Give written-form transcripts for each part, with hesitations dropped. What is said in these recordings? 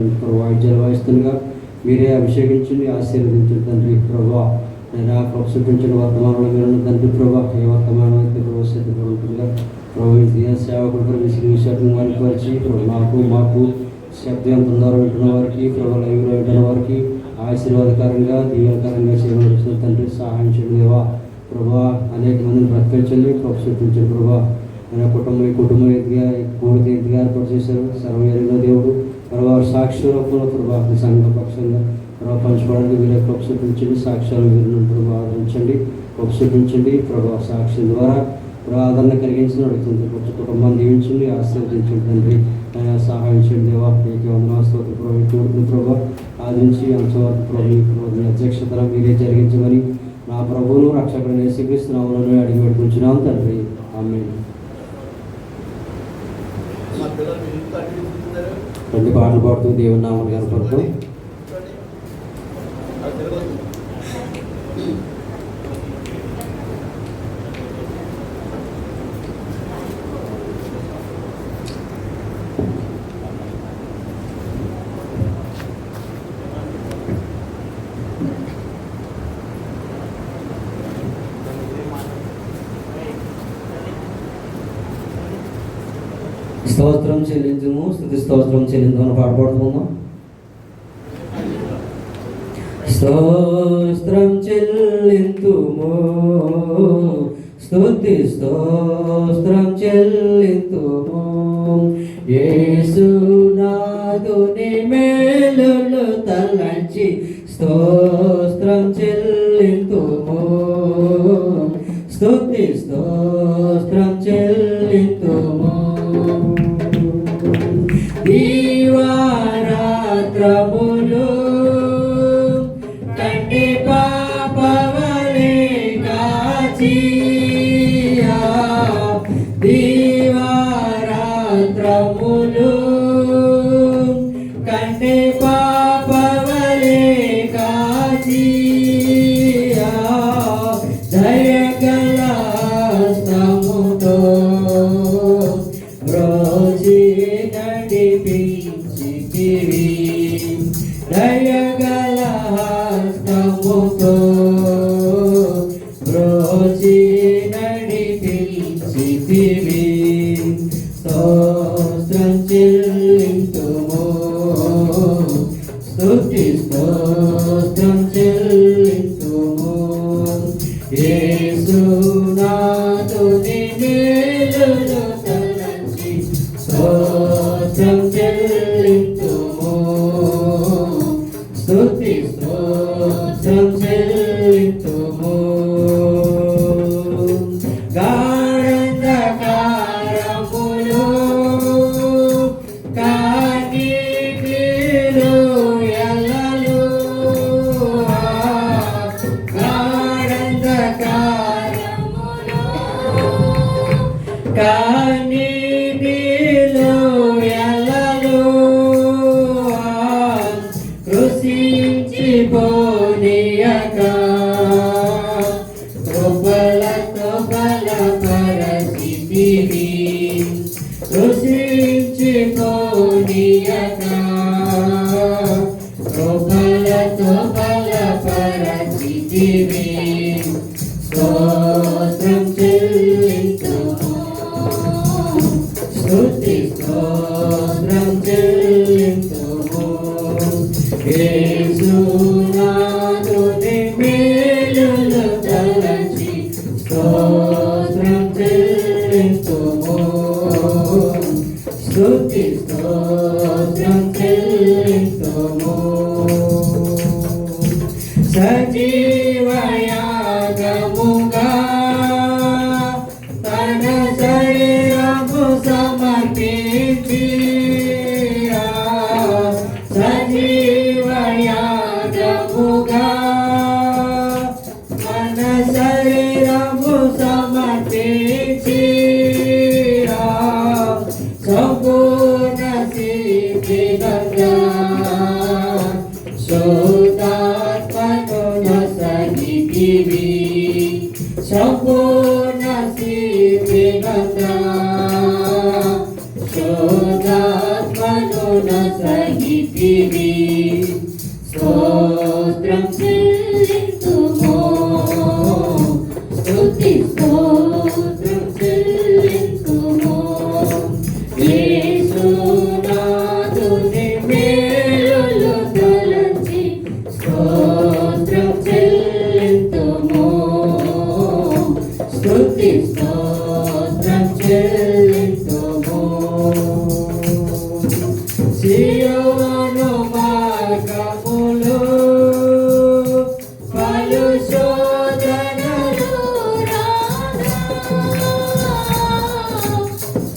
వాయిద్యాలు వాయిస్తుండగా మీరే అభిషేకించండి, ఆశీర్వదించండి తండ్రి. ప్రభా నేను ప్రస్తుతించిన వర్తమానంలో మీరు తండ్రి ప్రభా ఏ వర్తమానం అయితే ప్రభు సిద్ధపడుతుందిగా ప్రభు సేవకుడు విశ్లేషణ వారికి వచ్చి మాకు శబ్దం ఎంత ఉందో వింటున్న వారికి ప్రభు లైవ్లో వింటున్న వారికి ఆశీర్వాదకరంగా దీవెనకరంగా చేయవలసిన తండ్రి సహాయం చేయండి దేవా. ప్రభా అనేక మందిని బ్రతికించండి, ప్రస్తుతించండి ప్రభా. మన కుటుంబం ఎదిగా పూర్తి ఎదిగా ఏర్పాటు చేశారు సర్వైన దేవుడు ప్రభావ సాక్షి రూపంలో ప్రభావ సంఘ పక్షంగా ప్రభావ పంచుకోవడానికి వీరే ప్రొప్సూపించండి, సాక్ష్యాలు వీరిని ప్రభావ ఆదరించండి, ప్రొప్సూపించండి ప్రభావ సాక్షి ద్వారా ఆదరణ కలిగించిన అడుగుతుంది. కొంచెం కుటుంబాన్ని దీవించండి, ఆశీర్వదించండి తండ్రి. సహాయం చేయండి దేవా. మీకు వందనాస్తోత్ర ప్రభు కోరుకుని ప్రభావ ఆదరించి అంశవరకు ప్రభు అధ్యక్షతను మీరే జరిగించమని నా ప్రభువును రక్షకుడు యేసుక్రీస్తునామములో అడిగి పెట్టుకుంటున్నాం తండ్రి. ఆమేన్. రెండు పాటలు పాడుతూ దేవుని నామమును కనపడుతూ స్తోత్రం చెల్లించుము, స్తుతి స్తోత్రం చెల్లించమని పాట పాడుకుందాం. స్తోత్రం చెల్లింతుము, స్తుతి స్తోత్రం చెల్లింతుము, యేసునాథుని మేలులు తలంచి స్తోత్రం చెల్లింతుము, స్తుతి స్తోత్రం చెల్లింతుము. దీవారాత్రములు కంటి పాపవలే కాచి, దీవారాత్రములు కంటి పాపవలే కాచి, దయగల హస్తముతో బ్రోచి నడిపించితివి, దయగల హస్తముతో బ్రోచి నడిపించితివి, స్తోత్రం చెల్లింతుము, స్తుతి స్తోత్రం చెల్లింతుము, యేసునాథుని మేలులు తలంచి స్తోత్రం చెల్లింతుము, స్తుతి స్తోత్రం చెల్లింతుము. గాఢంధకారములో కన్నీటిలో ఎల్లలు, గాఢంధకారములో కన్నీటిలో ఎల్లలు, కృషించిపోనీయక కృపలతో బలపరచితివి, కృషించిపోనీయక కృపలతో బలపరచితివి, స్తోత్రం చెల్లింతుము, స్తుతి స్తోత్రం చెల్లింతుము, యేసునాథుని మేలులు తలంచి స్తోత్రం చెల్లింతుము, స్తుతి స్తోత్రం చెల్లింతుము. సజీవయాగముగా తన శరీరము సమర్పించి, సజీవయాగముగా తన శరీరము సమర్పించి, సంపూర్ణ సిద్ధిగా శోధాత్మను నొసగితివి, సంపూర్ణ సిద్ధిగా శోధాత్మను నొసగితివి, స్తోత్రం చెల్లింతుము స్తుతి స్తోత్రం చెల్లింతుము యేసునాథుని మేలులు తలచి స్తోత్రం చెల్లింతుము స్తుతి స్తోత్రం చెల్లింతుము సియోను మార్గములో పలు శోధనలు రాగా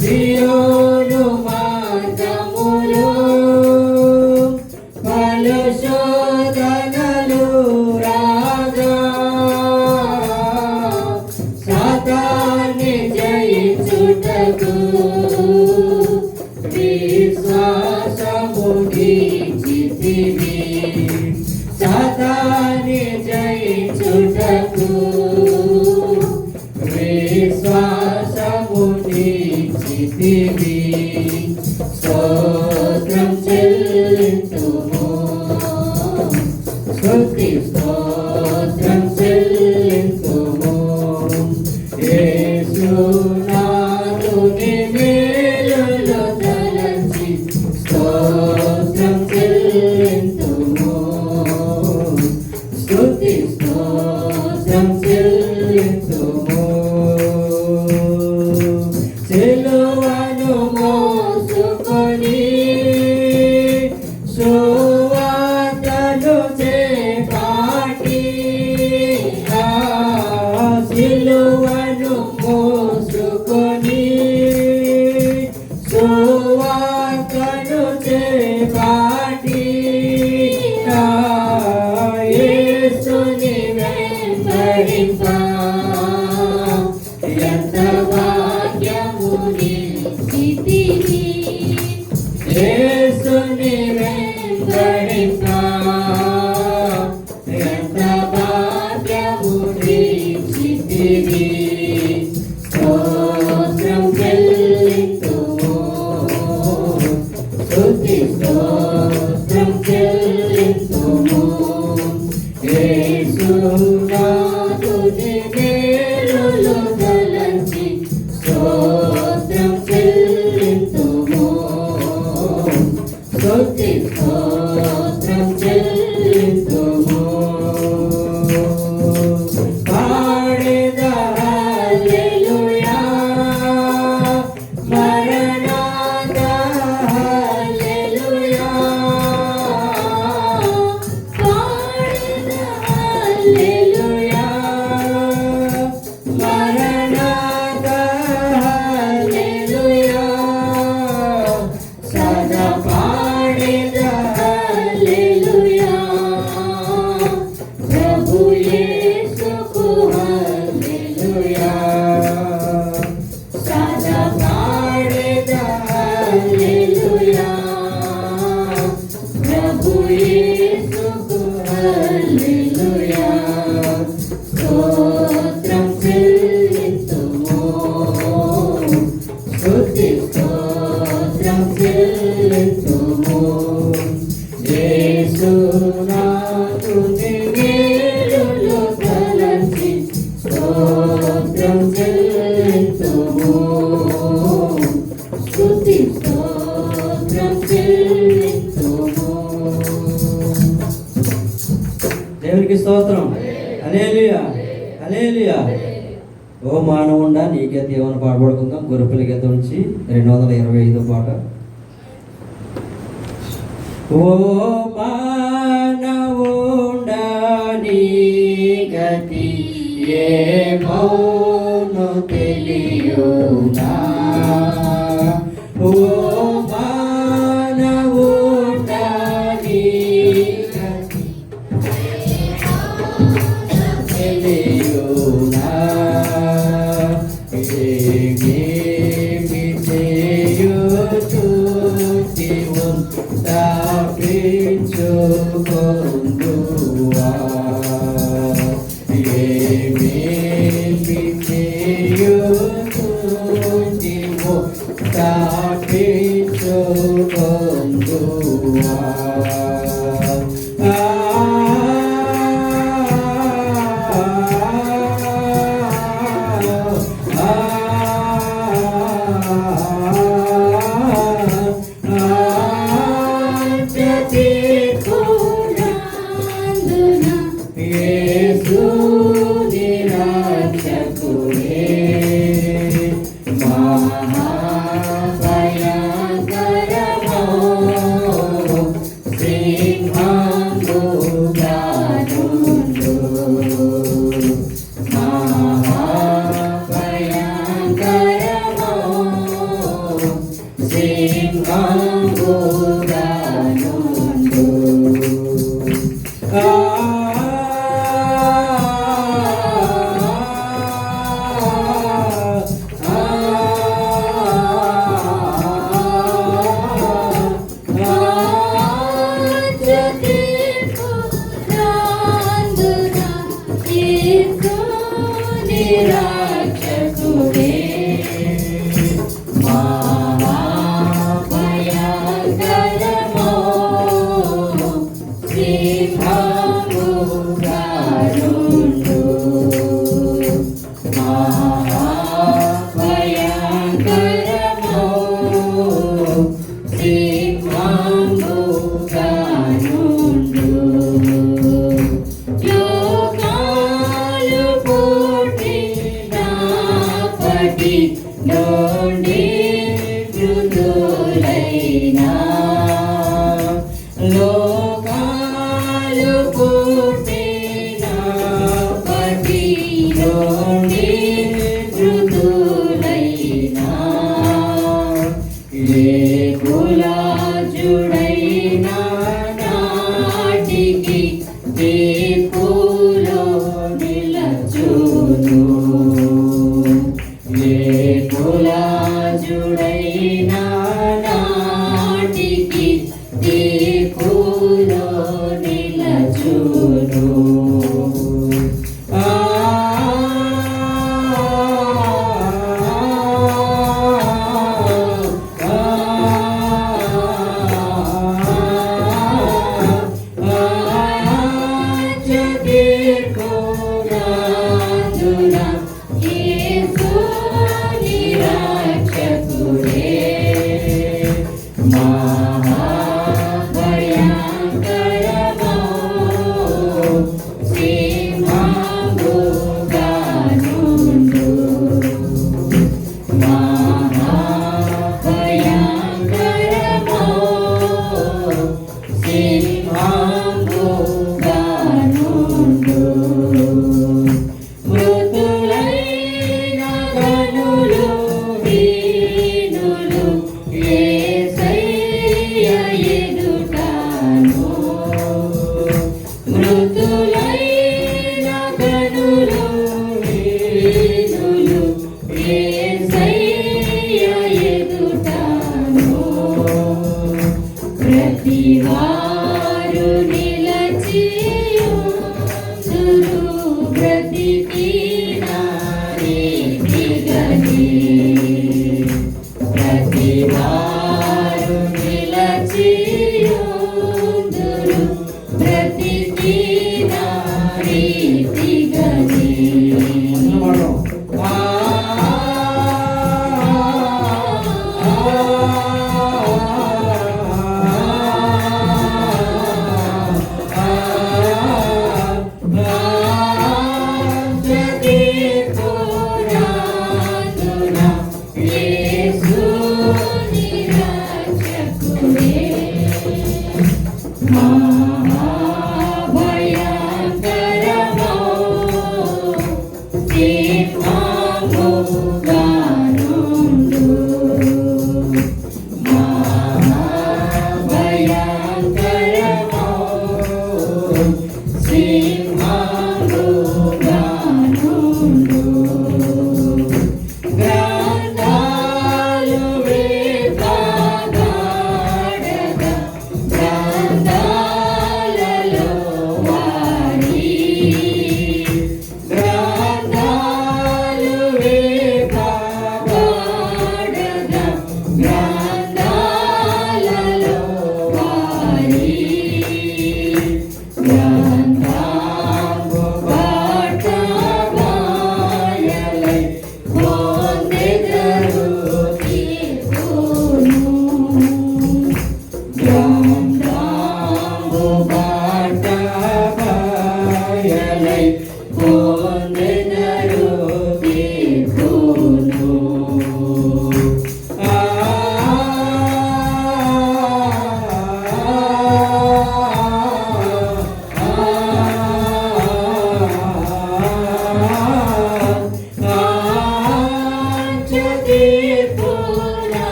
సియోను మార్గములో పలు శోధనలు రాగా సాతాన్ని జయించుటకు విశ్వాసమునిచితివి సాతాన్ని జయించుటకు విశ్వాసమునిచితివి స్తోత్రం చెల్లింతుము స్తుతి స్తోత్రం చెల్లింతుము యేసునాథుని మేలులు తలచి స్తోత్రం చెల్లింతుము స్తుతి స్తోత్రం చెల్లింతుము సిలువను మోసుకొని సువార్తను చేపట్టి సిలువను మోసుకొని సువార్తను చేపట్టి యేసుని వెంబడింప ఎంత భాగ్యమునిచితివి యేసుని వెంబడింప ఎంత భాగ్యమునిచితివి స్తోత్రం చెల్లింతుము స్తుతి స్తోత్రం చెల్లింతుము యేసునాథుని మేలులు తలచి స్తోత్రం చెల్లింతుము స్తుతి స్తోత్రం చెల్లింతుము పాడెదా హల్లెలూయా మరణాతా హల్లెలూయా పాడెదా హల్లెలూయా మరణాతా హల్లెలూయా సదా పాడెదా హల్లెలూయా ప్రభు యేసుకు హల్లెలూయా సదా పాడెదా హల్లెలూయా ప్రభు యేసుకు హల్లెలూయా స్తోత్రం చెల్లింతుము స్తుతి స్తోత్రం చెల్లింతుము యేసునాథుని మేలులు తలచి స్తోత్రం చెల్లింతుము స్తుతి స్తోత్రం చెల్లింతుము దేవునికి స్తోత్రం హల్లెలూయా హల్లెలూయా ఓ మానవుండా నీకే దేవుని పాడుకుందాం గొర్రెపిల్ల గీత నుంచి 225 పాట ఓ మానవుండా నీ గతి ఏమౌను తెలియునా ఓ మానవుండా నీ గతి తెలియునా ఏమేమి చేయుచుంటివో తప్పించుకొందువా ఏమేమి చేయుచుంటివో తప్పించుకొందువా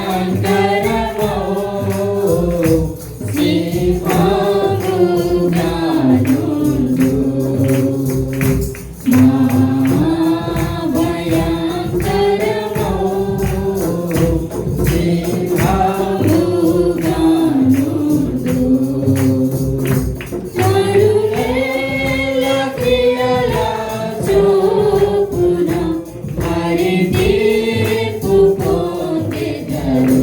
మహాభయంకరమో సింహముగానుండు మహాభయంకరమో సింహముగానుండు నరులేల క్రియల చొప్పున మరి తీర్పు పొందెదరు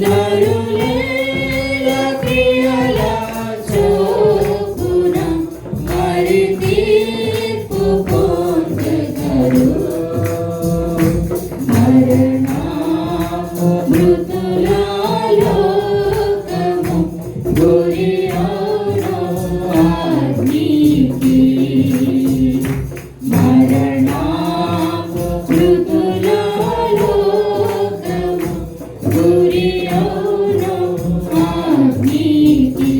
నరులేల క్రియల చొప్పున మరి తీర్పు పొందెదరు మరణము మృతుల లోకము గురి అవును అగ్నికి మరణము మృతుల లోకము గురి అవును అగ్నికి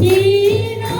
ఈనాడు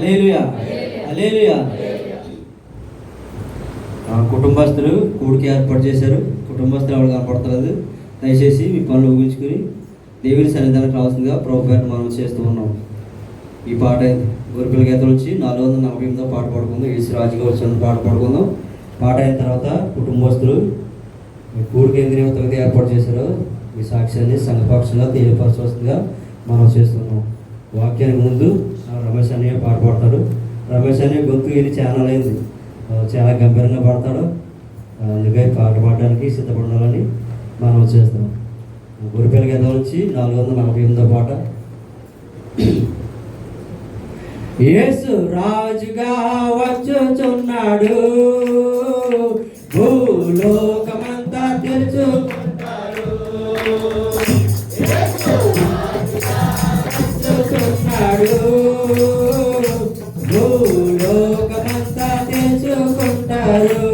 హల్లెలూయా, హల్లెలూయా. కుటుంబస్తులు కూడికి ఏర్పాటు చేశారు. కుటుంబస్తులు ఎవరు కనపడతలేదు. దయచేసి మీ పనులు ఊహించుకుని దేవుని సన్నిధానికి రావాల్సిందిగా ప్రభు పేరు మనం చేస్తూ ఉన్నాం. ఈ పాట గొరిపిల్ల గీతం నుంచి 448వ పాట పాడుకుందాం. ఏసు రాజుగా వచ్చిన పాట పాడుకుందాం. పాట అయిన తర్వాత కుటుంబస్తులు కూడికి ఎందుకు ఏర్పాటు చేశారో ఈ సాక్ష్యాన్ని సంఘపక్షంగా తెలియపరచవలసిందిగా మనం చేస్తున్నాం. వాక్యానికి ముందు రమేష్ అన్నయ్య పాట పాడతాడు. రమేష్ అన్నయ్య గొంతు ఇది ఛానల్ అయింది, చాలా గంభీరంగా పాడతాడు. అందుకే పాట పాడడానికి సిద్ధపడాలని మనం చేస్తున్నాం. గొరిపిల్ల గీతం నుంచి 448వ పాట. యేసు రాజుగా వచ్చుచున్నాడు, భూలోకమంతా తెలుసుకుంటారు. వచ్చుచున్నాడు, భూలోకమంతా తెలుసుకుంటారు.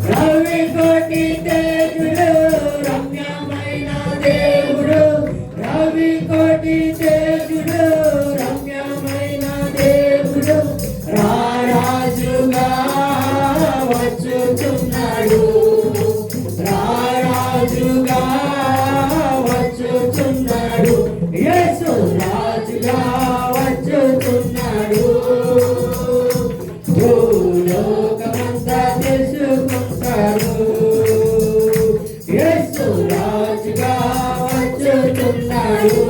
రవి కోటి తేజుడు, రమ్యమైన దేవుడు. రవి కోటి తేజుడు, రమ్యమైన దేవుడు. రారాజుగా వచ్చుచున్నాడు, రారాజుగా వచ్చుచున్నాడు. యేసు రాజుగా వచ్చుచున్నాడు, భూలోకమంతా తెలుసుకుంటారు. యేసు రాజుగా వచ్చుచున్నాడు,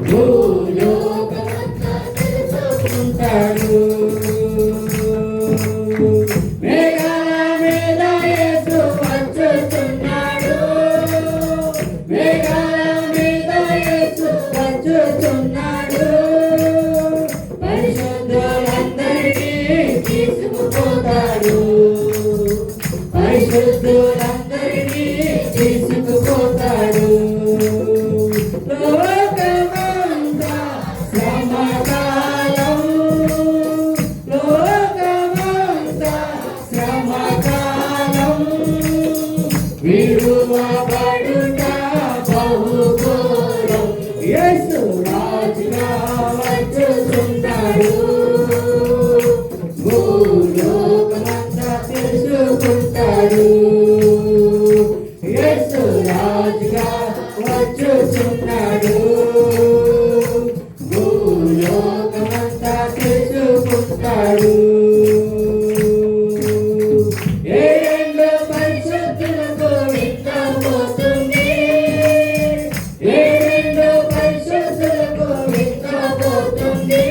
భూలోకమంతా తెలుసుకుంటాడు. మేఘాల మీద యేసు వచ్చుచున్నాడు, మేఘాల మీద యేసు వచ్చుచున్నాడు. పరిశుద్ధులందరినీ తీసుకుపోతాడు, పరిశుద్ధులందరినీ తీసుకుపోతాడు. లోకమంతా శ్రమకాలం, లోకమంతా శ్రమకాలం. విడువబడుట బహుఘోరం. యేసు రాజుగా వచ్చుచున్నాడు, భూలోకమంతా తెలుసుకుంటాడు. యేసు రాజుగా వచ్చుచున్నాడు, భూలోకమంతా తెలుసుకుంటాడు. ఏడేండ్లు పరిశుద్ధులకు విక్కబోతుంది, ఏడేండ్లు పరిశుద్ధులకు విక్కబోతుంది.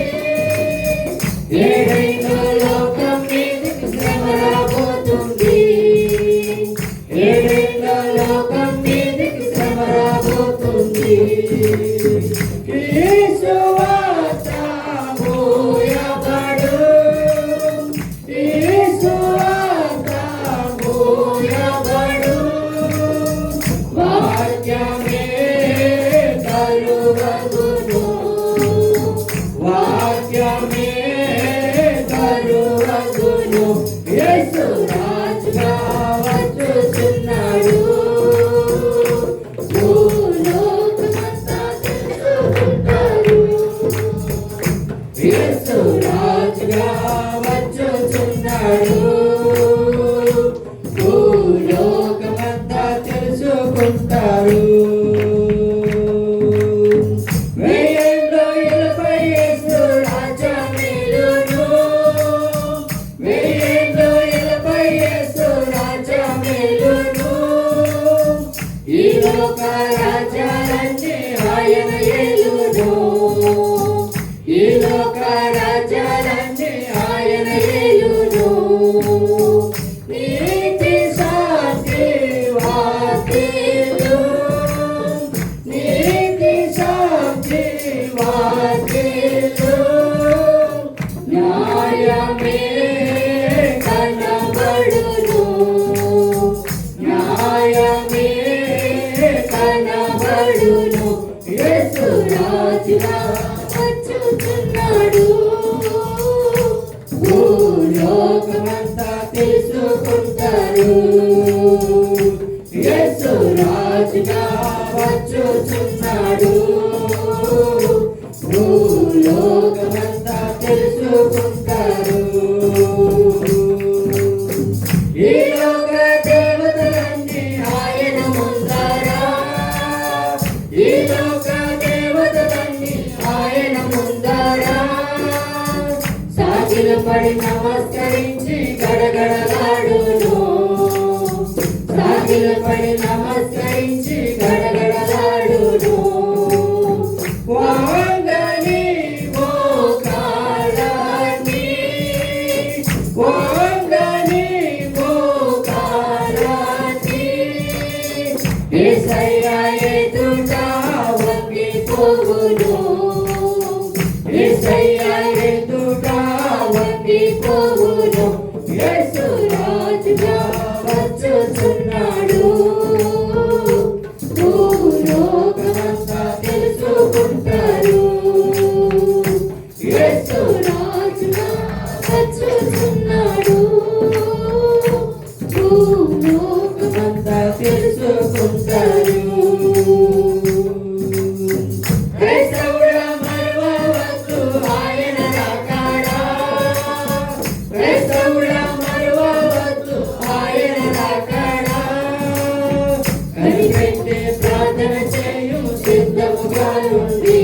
ఏడేండ్లు లోకం మీదకి శ్రమ రాబోతుంది, ఏడేండ్లు లోకం మీదకి శ్రమ రాబోతుంది. యేసువార్త మోయబడు, యేసువార్త మోయబడు. వాక్యమే కరువగును, వాక్యమే కరువగును. యేసు రాజుగా వచ్చుచున్నాడు, భూలోకమంతా తెలుసుకుంటారు. యేసు రాజుగా వచ్చుచున్నాడు, భూలోకమంతా తెలుసుకుంటారు. వేయంలో ఎలపై యేసు రాజా మేలును, వేయంలో ఎలపై యేసు రాజా మేలును. ఈ లోక రాజ్యాలన్నీ ఆయన ఏలును, ఈ లోక రాజ్యాలన్నీ ఆయన ఏలును. నీతి శాంతి వాక్యము, నీతి శాంతి వాక్యము. న్యాయమే కనబడును, న్యాయమే కనబడును. యేసు రాజుగా వచ్చుచున్నాడు, భూలోకమంతా తెలుసుకుంటారు. యేసు రాజుగా వచ్చుచున్నాడు, పడి నమస్కరించి గడగడలాడును సాగిలపడి నమస్కరించి గడగడలాడును వంగని మోకాళ్ళని వంగని మోకాళ్ళని యేసయ్యా ఎదుట వంగిపోవును యేసయ్యా ఎదుట వంగిపోవును యేసు రాజుగా వచ్చుచున్నాడు భూలోకమంతా తెలుసుకుంటారు యేసు రాజుగా వచ్చుచున్నాడు భూలోకమంతా తెలుసుకుంటారు క్రైస్తవుడా మరువవద్దు ఆయన రాకడా క్రైస్తవుడా మరువవద్దు ఆయన రాకడా కనిపెట్టి ప్రార్థన చేయు సిద్ధముగా ఉండి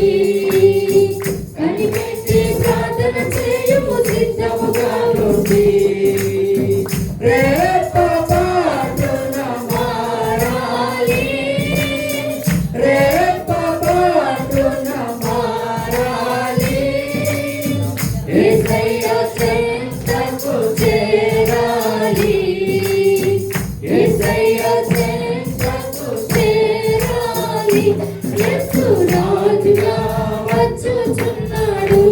కనిపెట్టి ప్రార్థన చేయు సిద్ధముగా ఉండి రేపపాటున మారాలి రేపపాటున మారాలి యేసయ్యా చెంతకు చేరాలి యేసయ్యా చెంతకు చేరాలి యేసు రాజుగా వచ్చుచున్నాడు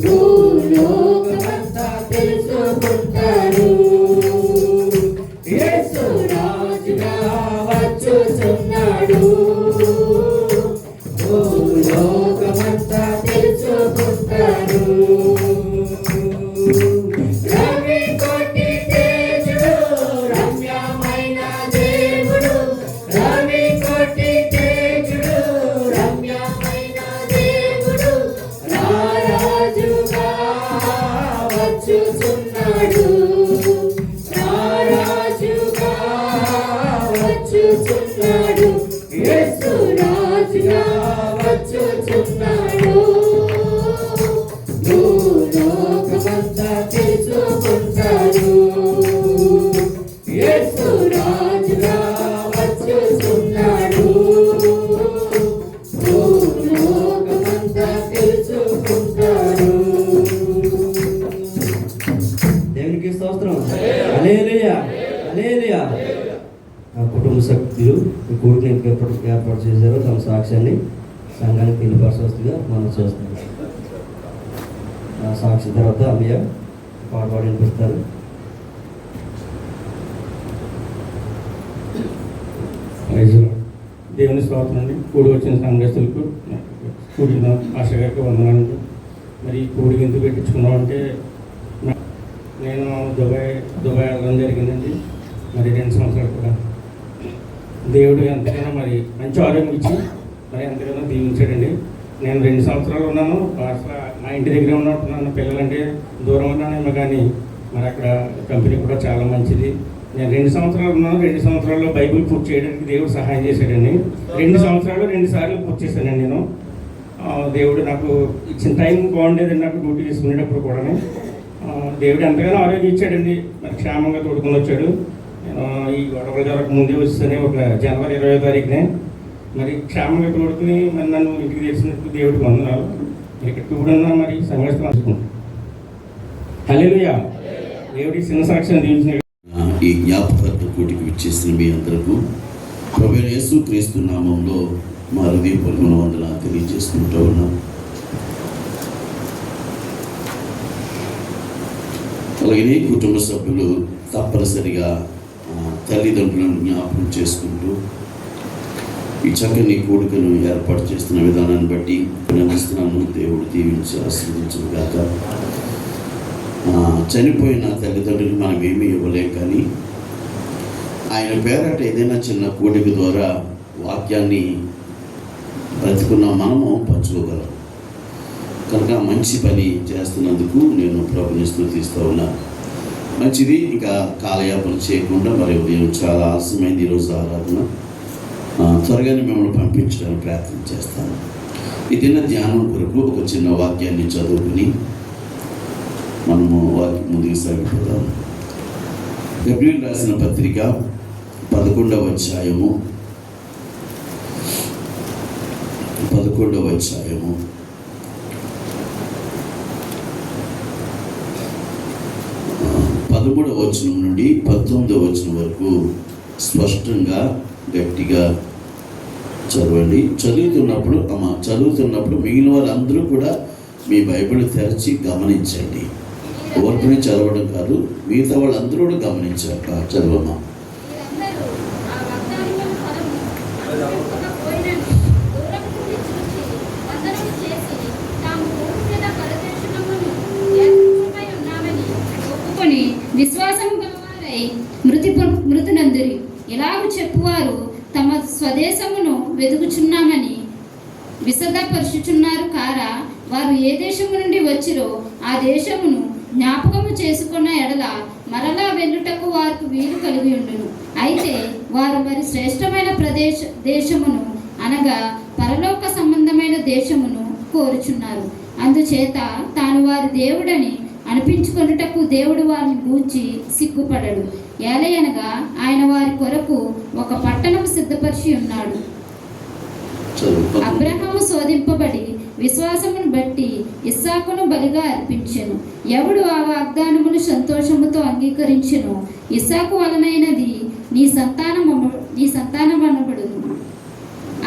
భూలోకమంతా తెలుసుకుంటారు యేసు రాజుగా వచ్చుచున్నాడు భూలోకమంతా తెలుసుకుంటారు రవి కోటి తేజుడు రమ్యమైన దేవుడు రవి కోటి తేజుడు రమ్యమైన దేవుడు రారాజుగా వచ్చుచున్నాడు రారాజుగా వచ్చుచున్నాడు యేసు రాజుగా వచ్చుచున్నాడు భూలోకమంతా తెలుసుకుంటారు యేసు రాజుగా వచ్చుచున్నాడు భూలోకమంతా తెలుసుకుంటారు దేవునికి స్తోత్రం. హల్లెలూయా హల్లెలూయా. ఆ కుటుంబ సభ్యులు ఈ కూడికి ఎప్పటికి ఏర్పాటు చేశారో తమ సాక్ష్యాన్ని సంఘానికి తెలియపరచవలసిందిగా మనం చేస్తున్నాం. ఆ సాక్షి తర్వాత అమ్మయ్య పాట వినిపిస్తారు. దేవుని స్తోత్రం అండి. కూడి వచ్చిన సంఘస్థులకు కూడిన ఆశ గారికి వందనాలండి. మరి కూడి ఎందుకు పెట్టించుకున్నామంటే నేను దుబాయ్ వెళ్ళడం జరిగిందండి. మరి 2 సంవత్సరాలు కూడా దేవుడు ఎంతగానో మరి మంచి ఆరోగ్యం ఇచ్చి మరి ఎంతగానో దీవించాడండి. నేను 2 సంవత్సరాలు ఉన్నాను. మా ఇంటి దగ్గరే ఉన్నట్టున్నాను. పిల్లలంటే దూరం ఉన్నానేమో కానీ మరి అక్కడ కంపెనీ కూడా చాలా మంచిది. నేను 2 సంవత్సరాలు ఉన్నాను. 2 సంవత్సరాల్లో బైబిల్ పూర్తి చేయడానికి దేవుడు సహాయం చేశాడండి. 2 సంవత్సరాలు 2 సార్లు పూర్తి చేశానండి నేను. దేవుడు నాకు ఇచ్చిన టైం బాగుండేదండి. నాకు డ్యూటీ తీసుకునేటప్పుడు కూడా దేవుడు ఎంతగానో ఆరోగ్యం ఇచ్చాడండి. మరి క్షేమంగా తోడుకొని వచ్చాడు. ఈ గొడవలు జరగక ముందే వస్తేనే ఒక జనవరి 20వ తారీఖునే మరి క్షేమంగా తోడుకుని మరి నన్ను ఇంటికి తెచ్చినట్టు దేవుడికి వందనాలు. ఇక్కడ కూడా మరి సంఘర్షణ రాసుకుంటాను. హల్లెలూయా. దేవుడి చిన్న సాక్ష్యం దీవించిన ఈ జ్ఞాపకత్వ కూటికి విచ్చేసిన మీ అందరకు ప్రభువైన యేసుక్రీస్తు నామంలో మా హృదయపూర్వక వందనాలు తెలియజేసుకుంటూ ఉన్నాం. అలాగే కుటుంబ సభ్యులు తప్పనిసరిగా తల్లిదండ్రులను జ్ఞాపకం చేసుకుంటూ ఈ చక్కని కూడికను ఏర్పాటు చేస్తున్న విధానాన్ని బట్టి అభినందిస్తున్నాను. దేవుడు దీవించి ఆశీర్వదించును గాక. చనిపోయిన తల్లిదండ్రులు మనం ఏమీ ఇవ్వలేం, కానీ ఆయన పేరట ఏదైనా చిన్న కూడిక ద్వారా వాక్యాన్ని బ్రతుకున్న మనము పంచుకోగలం. కనుక మంచి పని చేస్తున్నందుకు నేను ప్రభుని స్తుతిస్తూ ఉన్నా. మంచిది. ఇంకా కాలయాపన చేయకుండా మరి ఉదయం చాలా ఆలస్యమైంది ఈరోజు ఆరాధన. త్వరగానే మిమ్మల్ని పంపించడానికి ప్రయత్నం చేస్తాను. ఈ దిన ధ్యానం కొరకు ఒక చిన్న వాక్యాన్ని చదువుకుని మనము వాకి ముందుకు సాగిపోదాం. హెబ్రీయులకు రాసిన పత్రిక 11వ అధ్యాయము 13వ వచనం నుండి 19వ వచనం వరకు స్పష్టంగా గట్టిగా చదవండి. చదువుతున్నప్పుడు మిగిలిన వాళ్ళందరూ కూడా మీ బైబిల్ తెరచి గమనించండి. ఓర్పుని చదవడం కాదు, మిగతా వాళ్ళందరూ కూడా గమనించాక చదవమ్మా. విశ్వాసము గలవారై మృతునందురి. ఇలాగ చెప్పువారు తమ స్వదేశమును వెదుకుచున్నామని విశదపరుచుచున్నారు కారా. వారు ఏ దేశము నుండి వచ్చిరో ఆ దేశమును జ్ఞాపకము చేసుకున్న ఎడల మరలా వెళ్ళుటకు వారికి వీలు కలిగి ఉండును. అయితే వారు మరి శ్రేష్టమైన దేశమును అనగా పరలోక సంబంధమైన దేశమును కోరుచున్నారు. అందుచేత తాను వారి దేవుడని అనిపించుకొనుటకు దేవుడు వారిని గూర్చి సిగ్గుపడడు. ఏలయనగా ఆయన వారి కొరకు ఒక పట్టణము సిద్ధపరిచి ఉన్నాడు. అబ్రహాము శోధింపబడి విశ్వాసమును బట్టి ఇస్సాకును బలిగా అర్పించెను. ఎవడు ఆ వాగ్దానమును సంతోషముతో అంగీకరించెను, ఇస్సాకు వలనైనది నీ సంతానమనబడును.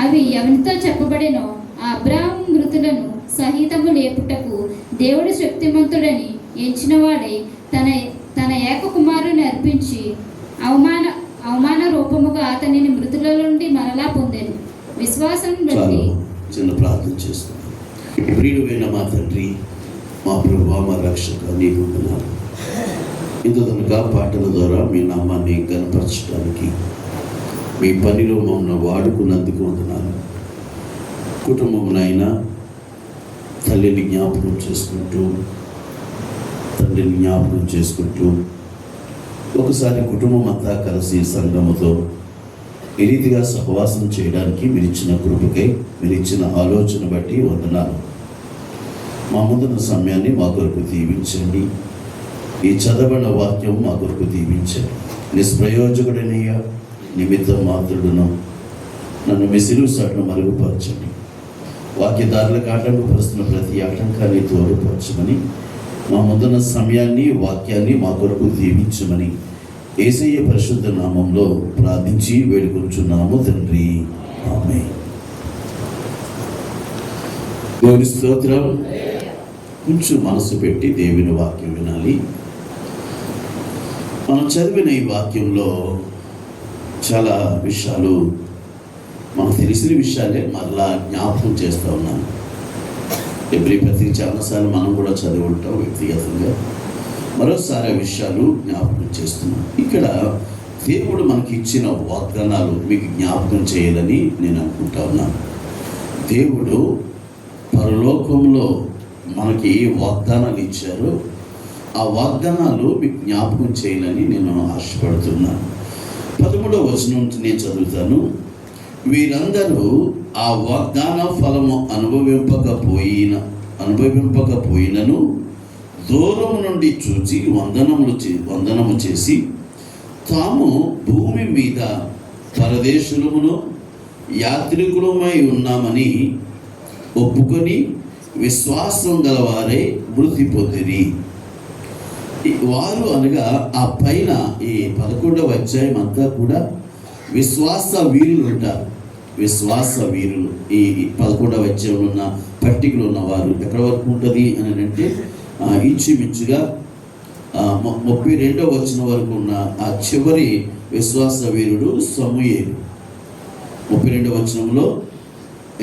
అవి ఎవరితో చెప్పబడినో ఆ అబ్రహాము మృతులను సహితము లేపుటకు దేవుడు శక్తిమంతుడని ఎంచినవాడై తన ఏక కుమారుని అర్పించి అవమాన రూపముగా అతనిని మృతుల నుండి మరలా పొందెను. విశ్వాసం బట్టి చిన్న ప్రార్థన చేస్తున్నాను. ప్రియుడైన మా తండ్రి, మా ప్రభువా, మా రక్షక, నీకు వందనాలు. ఇంతదనగా పాటల ద్వారా మీ నామాన్ని గణపరచడానికి మీ పనిలో మమ్మల్ని వాడుకున్నందుకు వందనాలు. కుటుంబమునైనా తల్లిని జ్ఞాపకం చేసుకుంటూ, తండ్రిని జ్ఞాపకం చేసుకుంటూ, ఒకసారి కుటుంబం అంతా కలిసి సంఘముతో ఈ రీతిగా సహవాసం చేయడానికి మీరు ఇచ్చిన కృపకై, మీరు ఇచ్చిన ఆలోచన బట్టి వందనాలు. మా ముందున్న సమయాన్ని మా కొరకు దీవించండి. ఈ చదవబడిన వాక్యం మా కొరకు దీవించండి. నిష్ప్రయోజకుడనయ్యా, నిమిత్తం మాత్రుడును, నన్ను మీ సిలువు సాటును మరుగుపరచండి. వాక్యదారులకు ఆటంకపరుస్తున్న ప్రతి ఆటంకాన్ని తోడుపరచమని, మా ముందున్న సమయాన్ని, వాక్యాన్ని మా కొరకు దీవించమని యేసయ్య పరిశుద్ధ నామంలో ప్రార్థించి వేడుకొనుచున్నాము తండ్రి, ఆమేన్. దేవుని స్తోత్రం. కొంచెం మనసు పెట్టి దేవుని వాక్యం వినాలి. మనం చదివిన ఈ వాక్యంలో చాలా విషయాలు, మనకు తెలిసిన విషయాలే మరలా జ్ఞాపకం చేస్తూ ఉన్నాను. హెబ్రీ పత్రిక చాలాసార్లు మనం కూడా చదివి ఉంటాం వ్యక్తిగతంగా. మరోసారి ఆ విషయాలు జ్ఞాపకం చేస్తున్నాను. ఇక్కడ దేవుడు మనకి ఇచ్చిన వాగ్దానాలు మీకు జ్ఞాపకం చేయాలని నేను అనుకుంటా ఉన్నాను. దేవుడు పరలోకంలో మనకి ఏ వాగ్దానాలు ఇచ్చారో ఆ వాగ్దానాలు మీకు జ్ఞాపకం చేయాలని నేను ఆశపడుతున్నాను. 13వ వచనం నుంచి నేను చదువుతాను. వీరందరూ ఆ వాగ్దాన ఫలము అనుభవింపకపోయినను దూరం నుండి చూచి వందనము చేసి తాము భూమి మీద పరదేశులమును యాత్రికులమై ఉన్నామని ఒప్పుకొని విశ్వాసం గలవారై మృతి పొందిరి. వారు అనగా ఆ పైన ఈ 11వ అధ్యాయం అంతా కూడా విశ్వాస వీరులు ఉంటారు. విశ్వాస వీరులు ఈ 11వ అధ్యాయంలో ఉన్న పట్టికలో ఉన్నవారు ఎక్కడి వరకు ఉంటుంది అని అంటే ఇంచుమించుగా 32వ వచనం వరకు ఉన్న ఆ చివరి విశ్వాస వీరుడు సమూయేలు. 32వ వచనంలో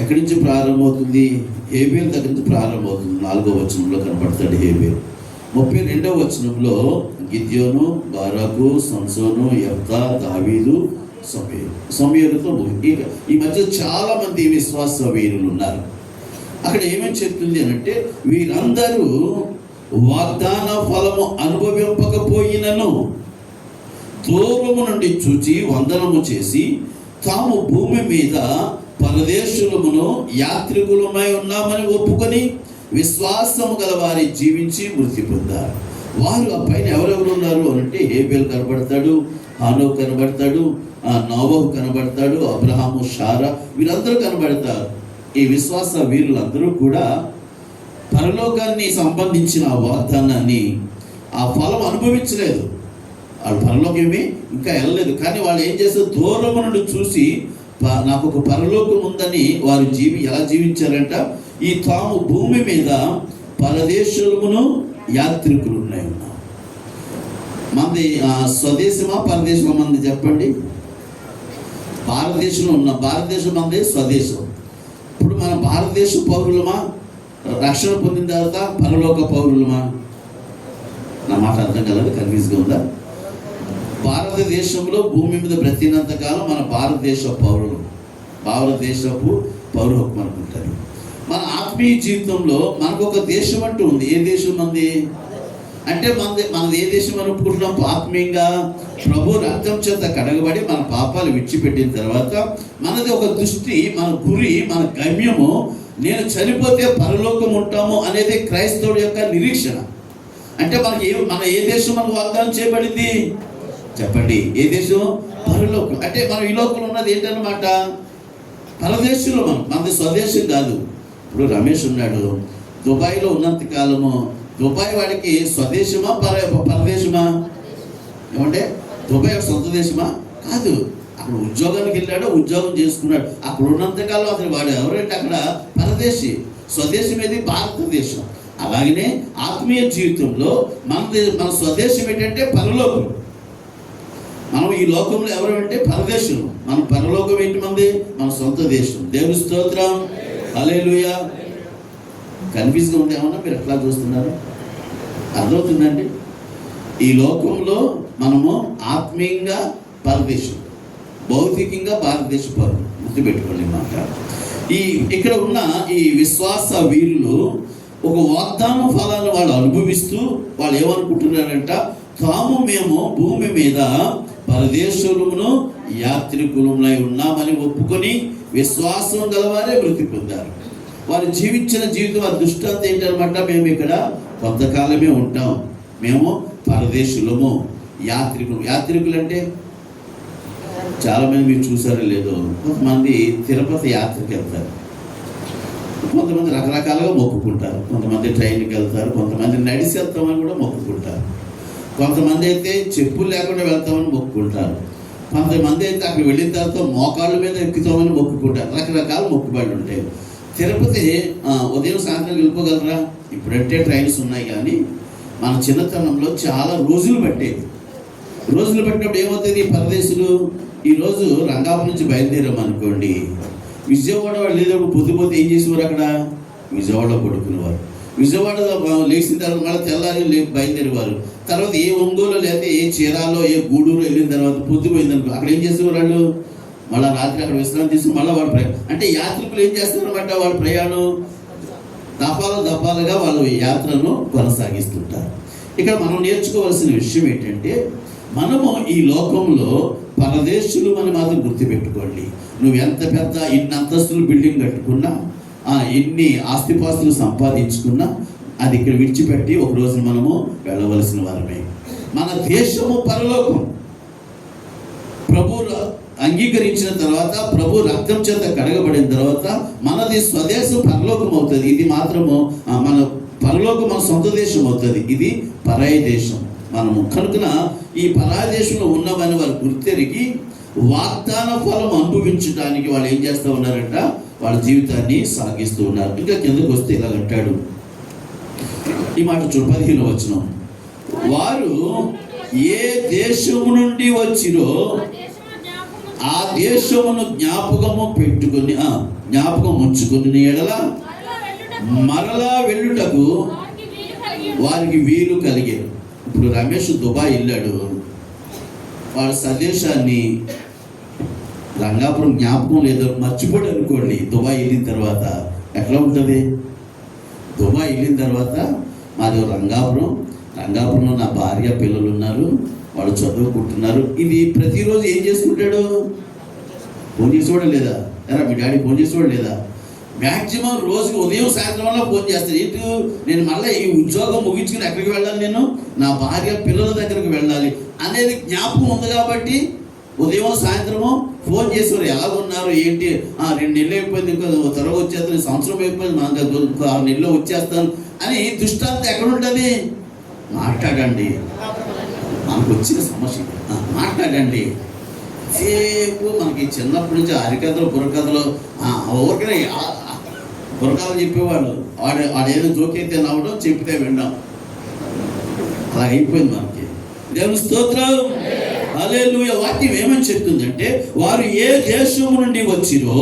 ఎక్కడి నుంచి ప్రారంభమవుతుంది? హేబేలు దగ్గర నుంచి ప్రారంభమవుతుంది. 4వ వచనంలో కనబడతాడు హేబేలు. 32వ వచనంలో గిద్యోను, బారాకు, సంసోను, యెఫ్తా, దావీదు, సమూయేలుతో ఈ మధ్య చాలా మంది విశ్వాస వీరులు ఉన్నారు. అక్కడ ఏమేమి చెప్తుంది అని అంటే, వీరందరూ వాగ్దాన ఫలము అనుభవింపకపోయినను దూరము నుండి చూచి వందనము చేసి తాము భూమి మీద పరదేశులమును యాత్రికులమై ఉన్నామని ఒప్పుకొని విశ్వాసము గల వారి జీవించి మృతి పొందారు. వారు ఆ పైన ఎవరెవరు ఉన్నారు అంటే హేబేల్ కనబడతాడు, హానోకు కనబడతాడు, నోవహు కనబడతాడు, అబ్రహాము, షారా, వీరందరూ కనబడతారు. ఈ విశ్వాస వీరులందరూ కూడా పరలోకాన్ని సంబంధించిన ఆ వాగ్దానాన్ని, ఆ ఫలం అనుభవించలేదు. వాళ్ళు పరలోకమే ఇంకా వెళ్ళలేదు. కానీ వాళ్ళు ఏం చేస్తారు, దూరం నుండి చూసి నాకు ఒక పరలోకం ఉందని వారు ఎలా జీవించారంట, ఈ తాము భూమి మీద పరదేశమును యాత్రికులు ఉన్నాయి. మంది స్వదేశమా పరదేశమా? మంది చెప్పండి. భారతదేశంలో ఉన్న భారతదేశం మంది స్వదేశం. ఇప్పుడు మన భారతదేశ పౌరులమా, రక్షణ పొందిన తర్వాత పరలోక పౌరులమా? నా మాట అర్థం కలదు, కన్ఫ్యూజ్గా ఉందా? భారతదేశంలో భూమి మీద బ్రతికినంత కాలం మన భారతదేశపు పౌరహక్కు మనకు ఉంటుంది. మన ఆత్మీయ జీవితంలో మనకు ఒక దేశం అంటూ ఉంది. ఏ దేశం మంది అంటే మనది ఏ దేశం అనుకుంటున్నాం? ఆత్మీయంగా ప్రభు రక్తం చేత కడగబడి మన పాపాలు విడిచిపెట్టిన తర్వాత మనది ఒక దృష్టి, మన గురి, మన గమ్యము, నేను చనిపోతే పరలోకం ఉంటాము అనేది క్రైస్తవుడి యొక్క నిరీక్షణ. అంటే మన ఏ దేశం మనకు వాగ్దానం చేయబడింది? చెప్పండి, ఏ దేశం? పరలోకం. అంటే మనం ఈ లోకంలో ఉన్నది ఏంటన్నమాట, పరదేశంలో మనది స్వదేశం కాదు. ఇప్పుడు రమేష్ ఉన్నాడు, దుబాయ్లో ఉన్నంత కాలము దుబాయ్ వాడికి స్వదేశమా పరదేశమా? ఏమంటే దుబాయ్ సొంత దేశమా? కాదు. అక్కడ ఉద్యోగానికి వెళ్ళాడు, ఉద్యోగం చేసుకున్నాడు. అక్కడ ఉన్నంతకాలం అతను వాడు ఎవరంటే అక్కడ పరదేశి. స్వదేశం ఏది? భారతదేశం. అలాగనే ఆత్మీయ జీవితంలో మన స్వదేశం ఏంటంటే పరలోకం. మనం ఈ లోకంలో ఎవరు అంటే పరదేశం. మన పరలోకం ఏంటి? మన సొంత దేశం. దేవుని స్తోత్రం, హల్లెలూయా. కన్ఫ్యూజ్గా ఉంది ఏమన్నా? మీరు ఎట్లా చూస్తున్నారు? అర్థమవుతుందండి? ఈ లోకంలో మనము ఆత్మీయంగా పరదేశం, భౌతికంగా భారతదేశ పౌరులు. గుర్తుపెట్టుకోండి మాట. ఇక్కడ ఉన్న ఈ విశ్వాస వీరులు ఒక వాగ్దాన ఫలాన్ని వాళ్ళు అనుభవిస్తూ వాళ్ళు ఏమనుకుంటున్నారంట, మేము భూమి మీద పరదేశులమును యాత్రికులమై ఉన్నామని ఒప్పుకొని విశ్వాసం గలవారే మృతి పొందారు. వారు జీవించిన జీవితం, వారి దృష్టాంతం ఏంటనమాట, మేము ఇక్కడ కొంతకాలమే ఉంటాం, మేము పరదేశులము, యాత్రికులు అంటే చాలామంది మీరు చూసారో లేదో, కొంతమంది తిరుపతి యాత్రకి వెళ్తారు, కొంతమంది రకరకాలుగా మొక్కుకుంటారు, కొంతమంది ట్రైన్కి వెళ్తారు, కొంతమంది నడిచి వెళ్తామని కూడా మొక్కుకుంటారు, కొంతమంది అయితే చెప్పులు లేకుండా వెళ్తామని మొక్కుకుంటారు, కొంతమంది అయితే అక్కడ వెళ్ళిన తర్వాత మోకాళ్ళ మీద ఎక్కుతామని మొక్కుకుంటారు. రకరకాల మొక్కుబడులు ఉంటాయి. తిరుపతి ఉదయం సాయంత్రం వెళ్ళిపోగలరా? ఇప్పుడంటే ట్రైన్స్ ఉన్నాయి, కానీ మన చిన్నతనంలో చాలా రోజులు పట్టేది. రోజులు పట్టినప్పుడు ఏమవుతుంది, పరదేశులు ఈరోజు రంగాపురం నుంచి బయలుదేరాం అనుకోండి, విజయవాడ వాళ్ళు లేదప్పుడు పొద్దుపోతే ఏం చేసేవారు, అక్కడ విజయవాడలో పడుకునేవారు. విజయవాడ లేచిన తర్వాత మళ్ళీ తెల్లారి బయలుదేరేవారు. తర్వాత ఏ ఒంగోలు లేకపోతే ఏ చీరాలో ఏ గూడూరు వెళ్ళిన తర్వాత పొద్దుపోయిందనుకో, అక్కడ ఏం చేసేవారు వాళ్ళు, మళ్ళీ రాత్రి అక్కడ విశ్రాంతి తీసుకుని మళ్ళీ వాడు అంటే యాత్రికులు ఏం చేస్తారన్నమాట, వాళ్ళ ప్రయాణం దఫాలుగా వాళ్ళు యాత్రను కొనసాగిస్తుంటారు. ఇక్కడ మనం నేర్చుకోవాల్సిన విషయం ఏంటంటే, మనము ఈ లోకంలో పరదేశులు అని మాత్రం గుర్తుపెట్టుకోండి. నువ్వు ఎంత పెద్ద ఇన్ని అంతస్తులు బిల్డింగ్ కట్టుకున్నా, ఎన్ని ఆస్తిపాస్తులు సంపాదించుకున్నా, అది ఇక్కడ విడిచిపెట్టి ఒక రోజు మనము వెళ్ళవలసిన వారమే. మన దేశము పరలోకం. ప్రభు అంగీకరించిన తర్వాత, ప్రభు రక్తం చేత కడగబడిన తర్వాత మనది స్వదేశం పరలోకం అవుతుంది. ఇది మాత్రము మన పరలోకం మన సొంత దేశం అవుతుంది. ఇది పరాయి దేశం మనము. కనుక ఈ పరాయి దేశంలో ఉన్నామని వారు గుర్తెరిగి వాగ్దాన ఫలం అనుభవించడానికి వాళ్ళు ఏం చేస్తూ ఉన్నారంట, వాళ్ళ జీవితాన్ని సాగిస్తూ ఉన్నారు. ఇంకా కిందకు వస్తే ఇలా అంటాడు, ఈ మాట చూడు 15వ వచనం, వారు ఏ దేశము నుండి వచ్చిరో ఆ దేశమును జ్ఞాపకం ఉంచుకుని ఎడల మరలా వెళ్ళుటకు వారికి వీలు కలిగారు. ఇప్పుడు రమేష్ దుబాయ్ వెళ్ళాడు, వాడి స్వదేశాన్ని రంగాపురం జ్ఞాపకం లేదో మర్చిపోయాడు అనుకోండి. దుబాయ్ వెళ్ళిన తర్వాత ఎట్లా ఉంటుంది, దుబాయ్ వెళ్ళిన తర్వాత మాది రంగాపురంలో నా భార్య పిల్లలు ఉన్నారు, వాళ్ళు చదువుకుంటున్నారు. ఇది ప్రతిరోజు ఏం చేసుకుంటాడు, ఫోన్ చేసేవాడు లేదా, ఎరా మీ డాడీ ఫోన్ చేసేవాడు లేదా, మ్యాక్సిమం రోజుకి ఉదయం సాయంత్రం వల్ల ఫోన్ చేస్తాను. ఇటు నేను మళ్ళీ ఈ ఉద్యోగం ముగించుకుని ఎక్కడికి వెళ్ళాలి, నేను నా భార్య పిల్లల దగ్గరికి వెళ్ళాలి అనేది జ్ఞాపకం ఉంది కాబట్టి ఉదయం సాయంత్రము ఫోన్ చేసేవారు, ఎలా ఉన్నారు ఏంటి, 2 నెలలు అయిపోయింది, ఇంకా త్వరగా వచ్చేస్తాను, సంవత్సరం అయిపోయింది, 6 నెలలు వచ్చేస్తాను అని దృష్టాంతం ఎక్కడ ఉంటుంది? మాట్లాడండి, మనకు వచ్చిన సమస్య మాట్లాడండి. సేపు మనకి చిన్నప్పటి నుంచి హరికథలు బుర్రకథలు ఊరికనే బుర్రకథలు చెప్పేవాడు, వాడేదో జోకైతే నవ్వడం, చెప్తే వినడం, అలా అయిపోయింది మనకి. దేవుని స్తోత్రం, హల్లెలూయా. వాక్యం ఏమని చెప్తుందంటే, వారు ఏ దేశము నుండి వచ్చిరో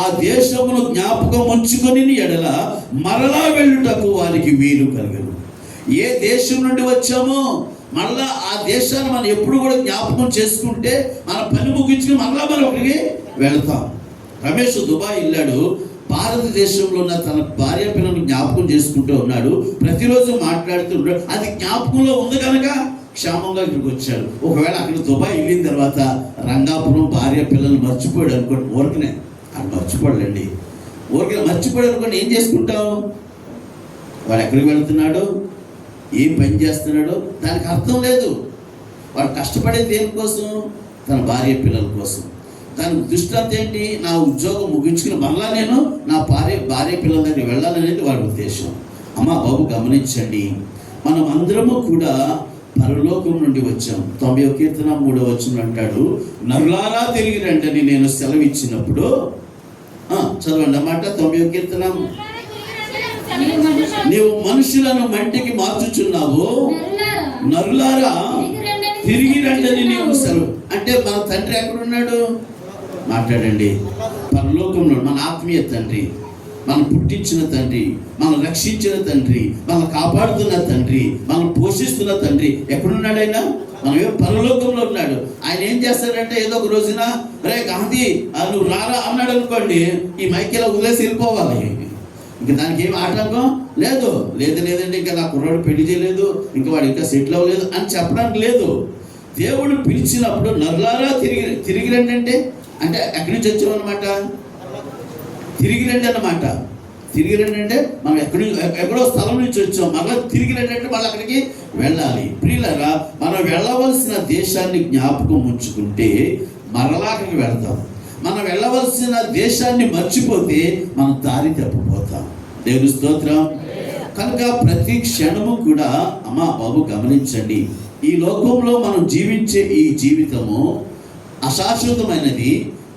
ఆ దేశమును జ్ఞాపకం ఉంచుకొని ఎడల మరలా వెళ్ళుటకు వారికి వీలు కలుగును. ఏ దేశం నుండి వచ్చామో మళ్ళా ఆ దేశాన్ని మనం ఎప్పుడు కూడా జ్ఞాపకం చేసుకుంటే మన పని ముగించుకుని మళ్ళా మనం ఒకరికి వెళతాం. రమేష్ దుబాయ్ వెళ్ళాడు, భారతదేశంలో ఉన్న తన భార్య పిల్లలను జ్ఞాపకం చేసుకుంటూ ఉన్నాడు, ప్రతిరోజు మాట్లాడుతున్నాడు. అది జ్ఞాపకంలో ఉంది కనుక క్షేమంగా ఇక్కడికి వచ్చాడు. ఒకవేళ అక్కడ దుబాయ్ వెళ్ళిన తర్వాత రంగాపురం భార్య పిల్లల్ని మర్చిపోయాడు అనుకోండి, ఊరికనే అది మర్చిపోడండి, ఊరికనే మర్చిపోయాడు అనుకోండి, ఏం చేసుకుంటాం? వాడు ఎక్కడికి వెళుతున్నాడు, ఏం పని చేస్తున్నాడో దానికి అర్థం లేదు. వాడు కష్టపడేది దేనికోసం? తన భార్య పిల్లల కోసం. దాని దృష్టాంతం ఏంటి? నా ఉద్యోగం ముగించుకుని మళ్ళా నేను నా భార్య పిల్లల దగ్గర వెళ్ళాలనేది వాడి ఉద్దేశం. అమ్మ బాబు గమనించండి, మనం అందరము కూడా పరలోకం నుండి వచ్చాం. 90వ కీర్తన 3వ వచనం అంటాడు, నరులారా తిరిగి రండి నేను సెలవు ఇచ్చినప్పుడు. చదవండి అన్నమాట. 90వ కీర్తన, నీవు మనుషులను మంటికి మార్చుచున్నావు, నరులారా తిరిగి రండి నీవు సెలవు. అంటే మన తండ్రి ఎక్కడున్నాడు? మాట్లాడండి. పరలోకంలో మన ఆత్మీయ తండ్రి, మనం పుట్టించిన తండ్రి, మనం రక్షించిన తండ్రి, మనం కాపాడుతున్న తండ్రి, మనం పోషిస్తున్న తండ్రి ఎక్కడున్నాడు? ఆయన మనం పరలోకంలో ఉన్నాడు. ఆయన ఏం చేస్తాడంటే, ఏదో ఒక రోజున రే గాంధీ నువ్వు రారా అన్నాడు అనుకోండి, ఈ మైకేలా వదిలేసి వెళ్ళిపోవాలి. ఇంకా దానికి ఏమి ఆటంకం లేదు. లేదండి ఇంకా నా కుర్రాడు పెళ్లి చేయలేదు, ఇంకా వాడు ఇంకా సెటిల్ అవ్వలేదు అని చెప్పడానికి లేదు. దేవుడు పిలిచినప్పుడు నరులారా తిరిగి రండి అంటే ఎక్కడి నుంచి వచ్చాం అనమాట? తిరిగి రండి అన్నమాట. తిరిగి రండి అంటే మనం ఎక్కడో స్థలం నుంచి వచ్చాం, మళ్ళీ తిరిగి రండి అంటే మళ్ళీ అక్కడికి వెళ్ళాలి. ప్రియులారా, మనం వెళ్ళవలసిన దేశాన్ని జ్ఞాపకం ఉంచుకుంటే మరలా అక్కడికి వెళ్తాం. మనం వెళ్ళవలసిన దేశాన్ని మర్చిపోతే మనం దారి తప్పిపోతాం. దేవుని స్తోత్రం. కనుక ప్రతి క్షణము కూడా అమ్మా బాబు గమనించండి, ఈ లోకంలో మనం జీవించే ఈ జీవితము అశాశ్వతమైనది.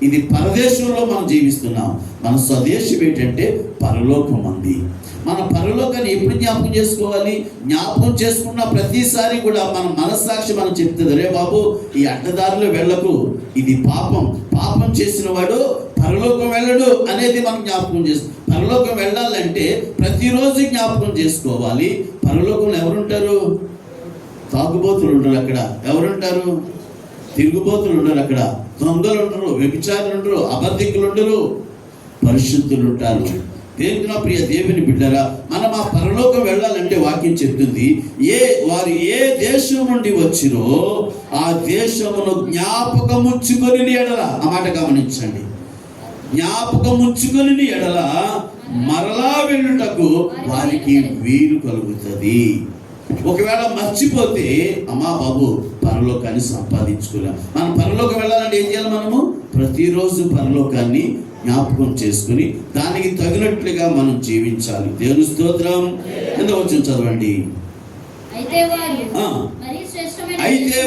ఇది పరదేశంలో మనం జీవిస్తున్నాం. మన స్వదేశం ఏంటంటే పరలోకం ఉంది. మన పరలోకాన్ని ఎప్పుడు జ్ఞాపకం చేసుకోవాలి? జ్ఞాపకం చేసుకున్న ప్రతిసారి కూడా మన మనస్సాక్షి మనం చెప్తుంది, రే బాబు ఈ అడ్డదారిలో వెళ్ళకు, ఇది పాపం చేసిన వాడు పరలోకం వెళ్ళడు అనేది మనం జ్ఞాపకం చేసుకో. పరలోకం వెళ్ళాలంటే ప్రతిరోజు జ్ఞాపకం చేసుకోవాలి. పరలోకంలో ఎవరుంటారు? తాగుబోతులు ఉండరు అక్కడ. ఎవరుంటారు? తిరుగుబోతులు ఉండరు అక్కడ. దొంగలు ఉండరు, వ్యభిచారులు ఉండరు, అబద్ధికులు ఉండరు, పరిశుద్ధులు ఉంటారు. దేవుని ప్రియ దేవుని బిడ్డరా, మనం ఆ పరలోకం వెళ్ళాలంటే వాక్యం చెప్తుంది, వారు ఏ దేశం నుండి వచ్చిరో ఆ దేశమును జ్ఞాపకం ఉంచుకొని ఎడల. ఆ మాట గమనించండి. జ్ఞాపకం ఉంచుకొని ఎడల మరలా వెళ్ళుటకు వారికి వీలు కలుగుతుంది. ఒకవేళ మర్చిపోతే అమ్మా బాబు పరలోకాన్ని సంపాదించుకోలేం. మనం పరలోకం వెళ్ళాలంటే ఏం చేయాలి? మనము ప్రతిరోజు పరలోకాన్ని జ్ఞాపకం చేసుకుని దానికి తగినట్లుగా మనం జీవించాలి. దేవుని స్తోత్రం. ఎంత వచ్చింది చదవండి. అయితే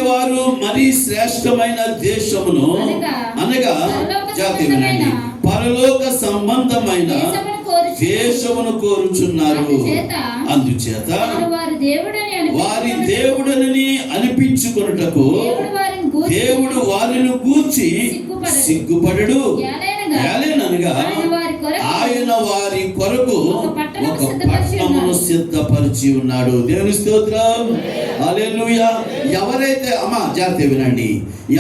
వారు మరి శ్రేష్టమైన దేశమును అనగా జాతి వినండి, పరలోక సంబంధమైన దేశమును కోరుచున్నారు. అందుచేత వారి దేవుడని అనిపించుకొనుటకు దేవుడు వారిని గూర్చి సిగ్గుపడడు. ఏలైనగా ఆయన వారి కొరకు ఒక పట్టణమును సిద్ధపరిచి ఉన్నాడు. దేవుని స్తోత్రం. హల్లెలూయా. ఎవరైతే అమ్మా జాగ్రత్త వినండి,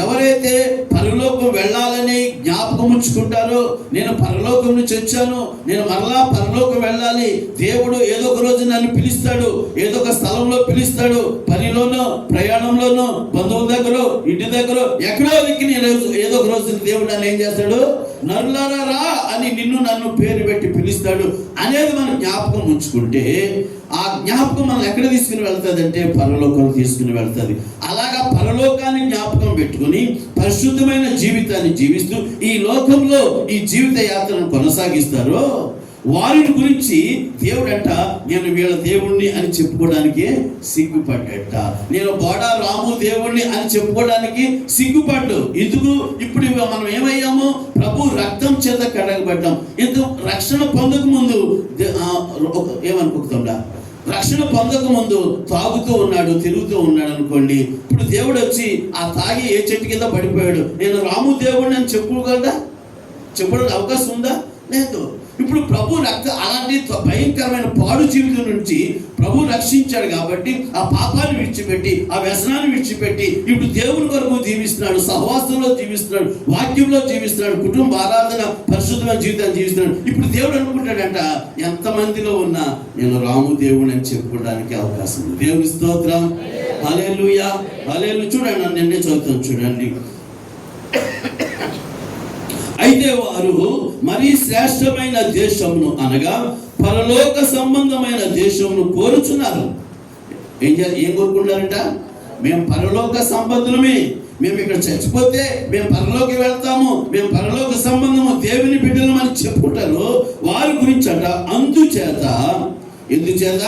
ఎవరైతే పరలోకం వెళ్ళాలని జ్ఞాపకం ఉంచుకుంటారో, నేను పరలోకం నుంచి వచ్చాను, నేను మరలా పరలోకం వెళ్ళాలి, దేవుడు ఏదో ఒక రోజు నన్ను పిలుస్తాడు, ఏదో ఒక స్థలంలో పిలుస్తాడు, పనిలోనో ప్రయాణంలోనో బంధువుల దగ్గర ఇంటి దగ్గర ఎక్కడో దిక్కి నేను ఏదో ఒక రోజు దేవుడు నన్ను ఏం చేస్తాడు? నరులారా రా అని నిన్ను నన్ను పేరు పెట్టి పిలుస్తాడు అనేది మనం జ్ఞాపకం ఉంచుకుంటే ఆ జ్ఞాపకం మనం ఎక్కడ తీసుకుని వెళ్తుంది అంటే పరలోకం తీసుకుని వెళ్తుంది. అలాగా పరలోకాన్ని జ్ఞాపకం పెట్టుకుని పరిశుద్ధమైన జీవితాన్ని జీవిస్తూ ఈ లోకంలో ఈ జీవిత యాత్రను కొనసాగిస్తారో వారిని గురించి దేవుడంట నేను వీళ్ళ దేవుణ్ణి అని చెప్పుకోవడానికి సిగ్గుపడ్డట. నేను బోడా రాము దేవుణ్ణి అని చెప్పుకోవడానికి సిగ్గుపడ్డు. ఎందుకు? ఇప్పుడు మనం ఏమయ్యాము? ప్రభు రక్తం చేత కడగబడ్డాం. ఎందుకు? రక్షణ పొందక ముందు ఏమనుకుంటుందా, రక్షణ పొందక ముందు తాగుతూ ఉన్నాడు, తిరుగుతూ ఉన్నాడు అనుకోండి. ఇప్పుడు దేవుడు వచ్చి ఆ తాగి ఏ చెట్టు కింద పడిపోయాడు, నేను రాము దేవుడిని అని చెప్పుకోగలదా? చెప్పడానికి అవకాశం ఉందా? లేదు. ఇప్పుడు ప్రభు అలాంటి భయంకరమైన పాడు జీవితం నుంచి ప్రభు రక్షించాడు కాబట్టి ఆ పాపాన్ని విడిచిపెట్టి ఆ వ్యసనాన్ని విడిచిపెట్టి ఇప్పుడు దేవుని కొరకు జీవిస్తున్నాడు, సహవాసంలో జీవిస్తున్నాడు, వాక్యంలో జీవిస్తున్నాడు, కుటుంబ ఆరాధన పరిశుద్ధమైన జీవితాన్ని జీవిస్తున్నాడు. ఇప్పుడు దేవుడు అనుకుంటాడంట ఎంతమందిలో ఉన్నా నేను రాము దేవుని అని చెప్పుకోవడానికి అవకాశం ఉంది. దేవుని స్తోత్రం. హల్లెలూయా, హల్లెలూయా. చూడండి, నిన్నే చదువుతాను చూడండి. అయితే వారు మరీ శ్రేష్టమైన దేశమును అనగా పరలోక సంబంధమైన దేశమును కోరుచున్నారు. ఏం కోరుకుంటారంట? మేము పరలోక సంబంధులమే, మేము ఇక్కడ చచ్చిపోతే మేము పరలోకి వెళ్తాము, మేము పరలోక సంబంధము దేవుని బిడ్డలం అని చెప్పుకుంటారు. వారి గురించి అంట ఎందుచేత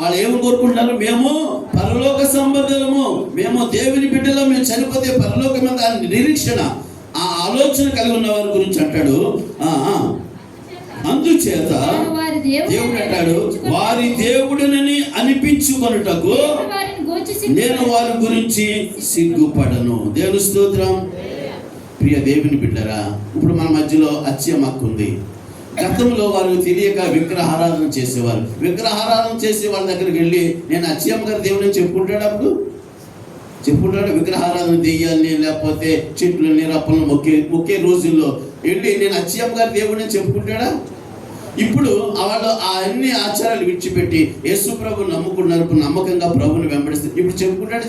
వాళ్ళు ఏమి కోరుకుంటున్నారు? మేము పరలోక సంబంధము, మేము దేవుని బిడ్డలో, మేము చనిపోతే పరలోకం మీద నిరీక్షణ, ఆ ఆలోచన కలిగి ఉన్న వారి గురించి అంటాడు. అందుచేత దేవుడు అంటాడు వారి దేవుడినని అనిపించుకొనుటకు నేను వారి గురించి సిగ్గుపడను. దేవుని స్తోత్రం. ప్రియ దేవుని బిడ్డరా, ఇప్పుడు మన మధ్యలో అత్యమక్కు ఉంది. గతంలో వారు తెలియక విగ్రహారాధన చేసేవారు. విగ్రహారాధన చేసే వాళ్ళ దగ్గరికి వెళ్ళి నేను అచ్చయ్యమ్మ గారి దేవుని చెప్పుకుంటాడు. అప్పుడు చెప్పుకుంటాడు విగ్రహారాధన దెయ్యాలని లేకపోతే చెట్లని రప్పలను మొక్కే రోజుల్లో వెళ్ళి నేను అచ్చయ్యమ్మ గారి దేవుని చెప్పుకుంటాడా? ఇప్పుడు వాళ్ళు ఆ అన్ని ఆచారాలు విడిచిపెట్టి యేసు ప్రభు నమ్ముకున్నారు, నమ్మకంగా ప్రభుని వెంబడిస్తారు. ఇప్పుడు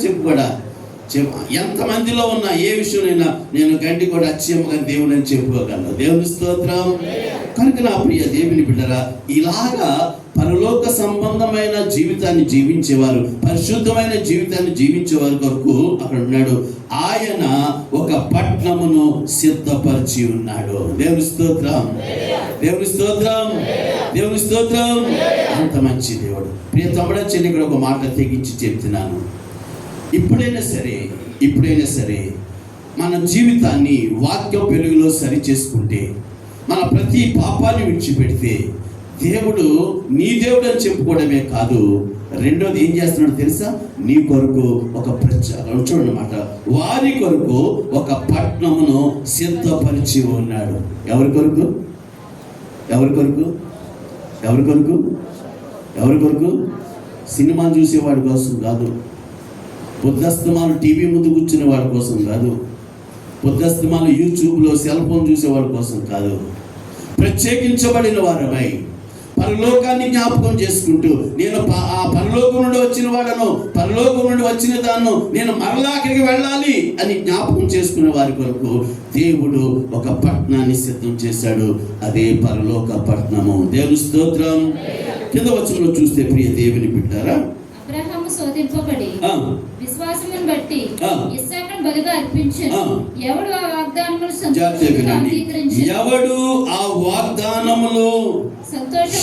చెప్పుకోడా? ఎంతమందిలో ఉన్న ఏ విషయంలో నేను గంటి కూడా అచ్చయ్యమ్మ గారి దేవుని అని చెప్పుకోగలను. దేవుని స్తోత్రం. కనుక నా ప్రియ దేవుని బిడ్డరా, ఇలాగా పరలోక సంబంధమైన జీవితాన్ని జీవించేవారు, పరిశుద్ధమైన జీవితాన్ని జీవించేవారి కొరకు అక్కడ ఉన్నాడు. ఆయన ఒక పట్టణమును సిద్ధపరిచి ఉన్నాడు. దేవుని స్తోత్రం, దేవుని స్తోత్రం, దేవుని స్తోత్రం. అంత మంచి దేవుడు. ప్రియ తమ్ముడా చెల్లి, ఇక్కడ ఒక మాట తెగించి చెప్తున్నాను. ఇప్పుడైనా సరే మన జీవితాన్ని వాక్య వెలుగులో సరి చేసుకుంటే, మన ప్రతి పాపాన్ని విడిచిపెడితే దేవుడు నీ దేవుడు అని చెప్పుకోవడమే కాదు, రెండోది ఏం చేస్తున్నాడు తెలుసా? నీ కొరకు ఒక చూడనమాట, వారి కొరకు ఒక పట్టణమును సిద్ధపరిచి ఉన్నాడు. ఎవరి కొరకు? సినిమా చూసేవాడి కోసం కాదు, పొద్దుస్తమాలు టీవీ ముందు కూర్చునే వాడి కోసం కాదు, పొద్దుస్తమాలు యూట్యూబ్లో సెల్ ఫోన్ చూసేవాడి కోసం కాదు. ప్రత్యేకించబడిన వారమై పరలోకాన్ని జ్ఞాపకం చేసుకుంటూ నేను ఆ పరలోకం నుండి వచ్చిన వాడను, పరలోకం నుండి వచ్చిన దాన్ని నేను మరలా అక్కడికి వెళ్ళాలి అని జ్ఞాపకం చేసుకునే వారి కొరకు దేవుడు ఒక పట్టణాన్ని సిద్ధం చేశాడు. అదే పరలోక పట్టణము. దేవుని స్తోత్రం. కింద వచనంలో చూస్తే ప్రియ దేవుని బిడ్డారా, అబ్రహాము శోధింపబడి విశ్వాసమును బట్టి ఇస్సాకును బలిగా అర్పించెను. ఎవడు ఆ వాగ్దానములు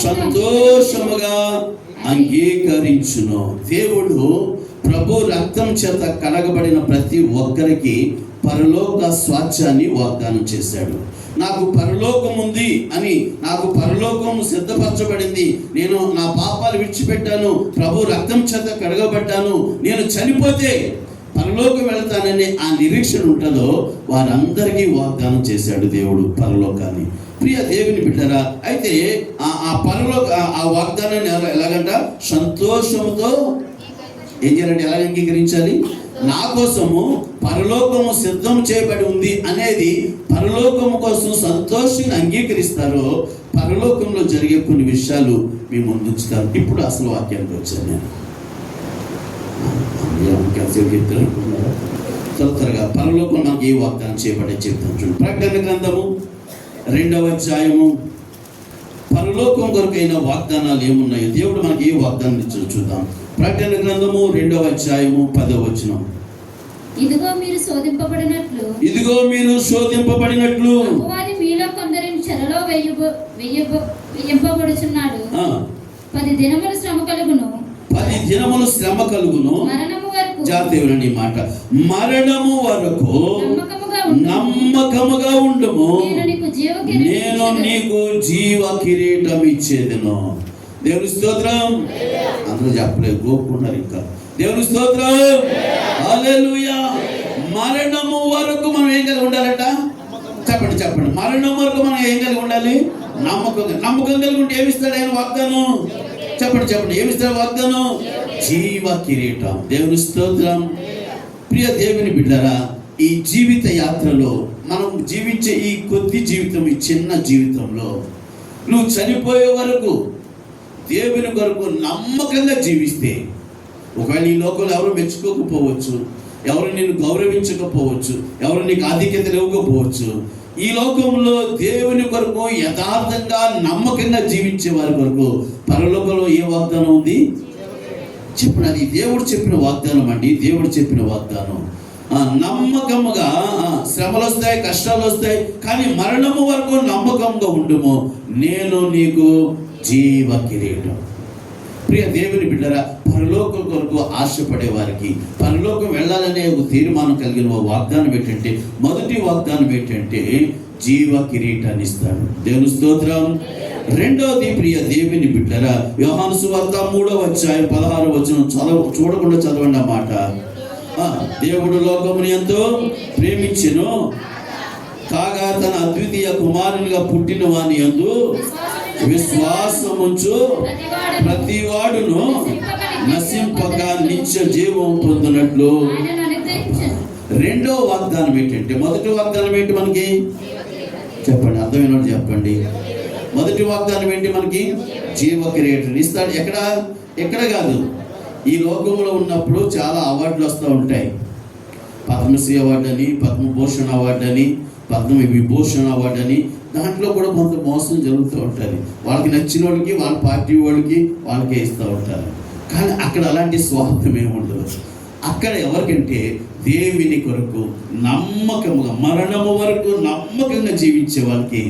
సంతోషముగా అంగీకరించును. దేవుడు ప్రభు రక్తం చేత కడగబడిన ప్రతి ఒక్కరికి పరలోక స్వాస్థ్యాన్ని వాగ్దానం చేశాడు. నాకు పరలోకం ఉంది అని, నాకు పరలోకం సిద్ధపరచబడింది, నేను నా పాపాలు విడిచిపెట్టాను, ప్రభు రక్తం చేత కడగబడ్డాను, నేను చనిపోతే పరలోకం వెళ్తానని ఆ నిరీక్షణ ఉంటుందో వారందరికీ వాగ్దానం చేశాడు దేవుడు పరలోకాన్ని. ప్రియ దేవుని బిడ్డరా, అయితే ఆ పరలోక ఆ వాగ్దానాన్ని ఎలాగంట సంతోషంతో ఏం చేయాలంటే ఎలా అంగీకరించాలి? నా కోసము పరలోకము సిద్ధం చేయబడి ఉంది అనేది పరలోకము కోసం సంతోషంగా అంగీకరిస్తారో పరలోకంలో జరిగే కొన్ని విషయాలు మీ ముందుంచుతారు. ఇప్పుడు అసలు వాక్యానికి వచ్చాను నేను. త్వరగా పరలోకం మనకి ఏ వాగ్దానం చేయబడే చెప్తాను చూడండి. ప్రకటన గ్రంథము 2వ అధ్యాయము పరలోకం కొరకైన వాగ్దానాలు ఏమున్నాయో దేవుడు మనకి ఏ వాగ్దానం ఇచ్చాడో చూద్దాం. ప్రకటన గ్రంథము 2వ అధ్యాయము 10వ వచనం. ఇదిగో మీరు శోధింపబడినట్లు అపవాది మీలో కొందరిని చెరలో వేయింపబడుచున్నాడు. 10 దినములు శ్రమ కలుగును. 10 దినములు శ్రమ కలుగును. మరణము వరకు జాతీయులని మాట, మరణము వరకు నమ్మకముగా ఉండుము, నేను నీకు జీవ కిరీటం ఇచ్చేదను. దేవుని స్తోత్రం. అందరూ చెప్పలేదు, గోపుకున్నారు ఇంకా. దేవుని స్తోత్రం. హల్లెలూయా. మరణము వరకు మనం ఏం కలిగి ఉండాలట? చెప్పండి. మరణం వరకు మనం ఏం కలిగి ఉండాలి? నమ్మకం కలిగి ఉంటే ఏమిస్తాడు ఆయన వాగ్దానం? చెప్పండి. ఏమిస్తాడు వాగ్దానం? జీవ కిరీటం. దేవుని స్తోత్రం. ప్రియ దేవుని బిడ్డలారా, ఈ జీవిత యాత్రలో మనం జీవించే ఈ కొద్ది జీవితం, ఈ చిన్న జీవితంలో నువ్వు చనిపోయే వరకు దేవుని కొరకు నమ్మకంగా జీవిస్తే, ఒకవేళ ఈ లోకంలో ఎవరు మెచ్చుకోకపోవచ్చు, ఎవరు నిన్ను గౌరవించకపోవచ్చు, ఎవరు నీకు ఆధిక్యతలు ఇవ్వకపోవచ్చు, ఈ లోకంలో దేవుని కొరకు యథార్థంగా నమ్మకంగా జీవించే వారి కొరకు పరలోకంలో ఏ వాగ్దానం ఉంది? చెప్పండి. అది దేవుడు చెప్పిన వాగ్దానం అండి. దేవుడు చెప్పిన వాగ్దానం. నమ్మకముగా శ్రమలు వస్తాయి, కష్టాలు వస్తాయి, కానీ మరణము వరకు నమ్మకంగా ఉండుము, నేను నీకు జీవ కిరీటం. ప్రియ దేవుని బిడ్డరా, పరలోకం కొరకు ఆశపడే వారికి పరలోకం వెళ్ళాలనే ఒక తీర్మానం కలిగిన వాగ్దానం ఏంటంటే, మొదటి వాగ్దానం ఏంటంటే జీవ కిరీటాన్ని ఇస్తాడు. దేవుని స్తోత్రం. రెండవది ప్రియ దేవుని బిడ్డరా, యోహాను సువార్త 3వ అధ్యాయం 16వ వచనం చూడకుండా చదవండి ఆ మాట. దేవుడు లోకముని ఎంతో ప్రేమించెను, కాగా తన అద్వితీయ కుమారునిగా పుట్టిన వాని యందు విశ్వాసముంచు ప్రతివాడును నశింపక నిత్య జీవం పొందినట్లు. రెండో వాగ్దానం ఏంటంటే, మొదటి వాగ్దానం ఏంటి మనకి? చెప్పండి, అర్థమైన చెప్పండి. మొదటి వాగ్దానం ఏంటి మనకి? జీవ కిరీటం ఇస్తాడు. ఎక్కడ కాదు, ఈ లోకంలో ఉన్నప్పుడు చాలా అవార్డులు వస్తూ ఉంటాయి. పద్మశ్రీ అవార్డు అని, పద్మభూషణ్ అవార్డు అని, పద్మ విభూషణ్ అవార్డు అని. దాంట్లో కూడా కొంత మోసం జరుగుతూ ఉంటుంది. వాళ్ళకి నచ్చిన వాళ్ళకి, వాళ్ళ పార్టీ వాళ్ళకే ఇస్తూ ఉంటారు. కానీ అక్కడ అలాంటి స్వార్థం ఏమి ఉండదు. అక్కడ ఎవరికంటే దేవుని కొరకు నమ్మకముగా మరణము వరకు నమ్మకంగా జీవించే వాళ్ళకి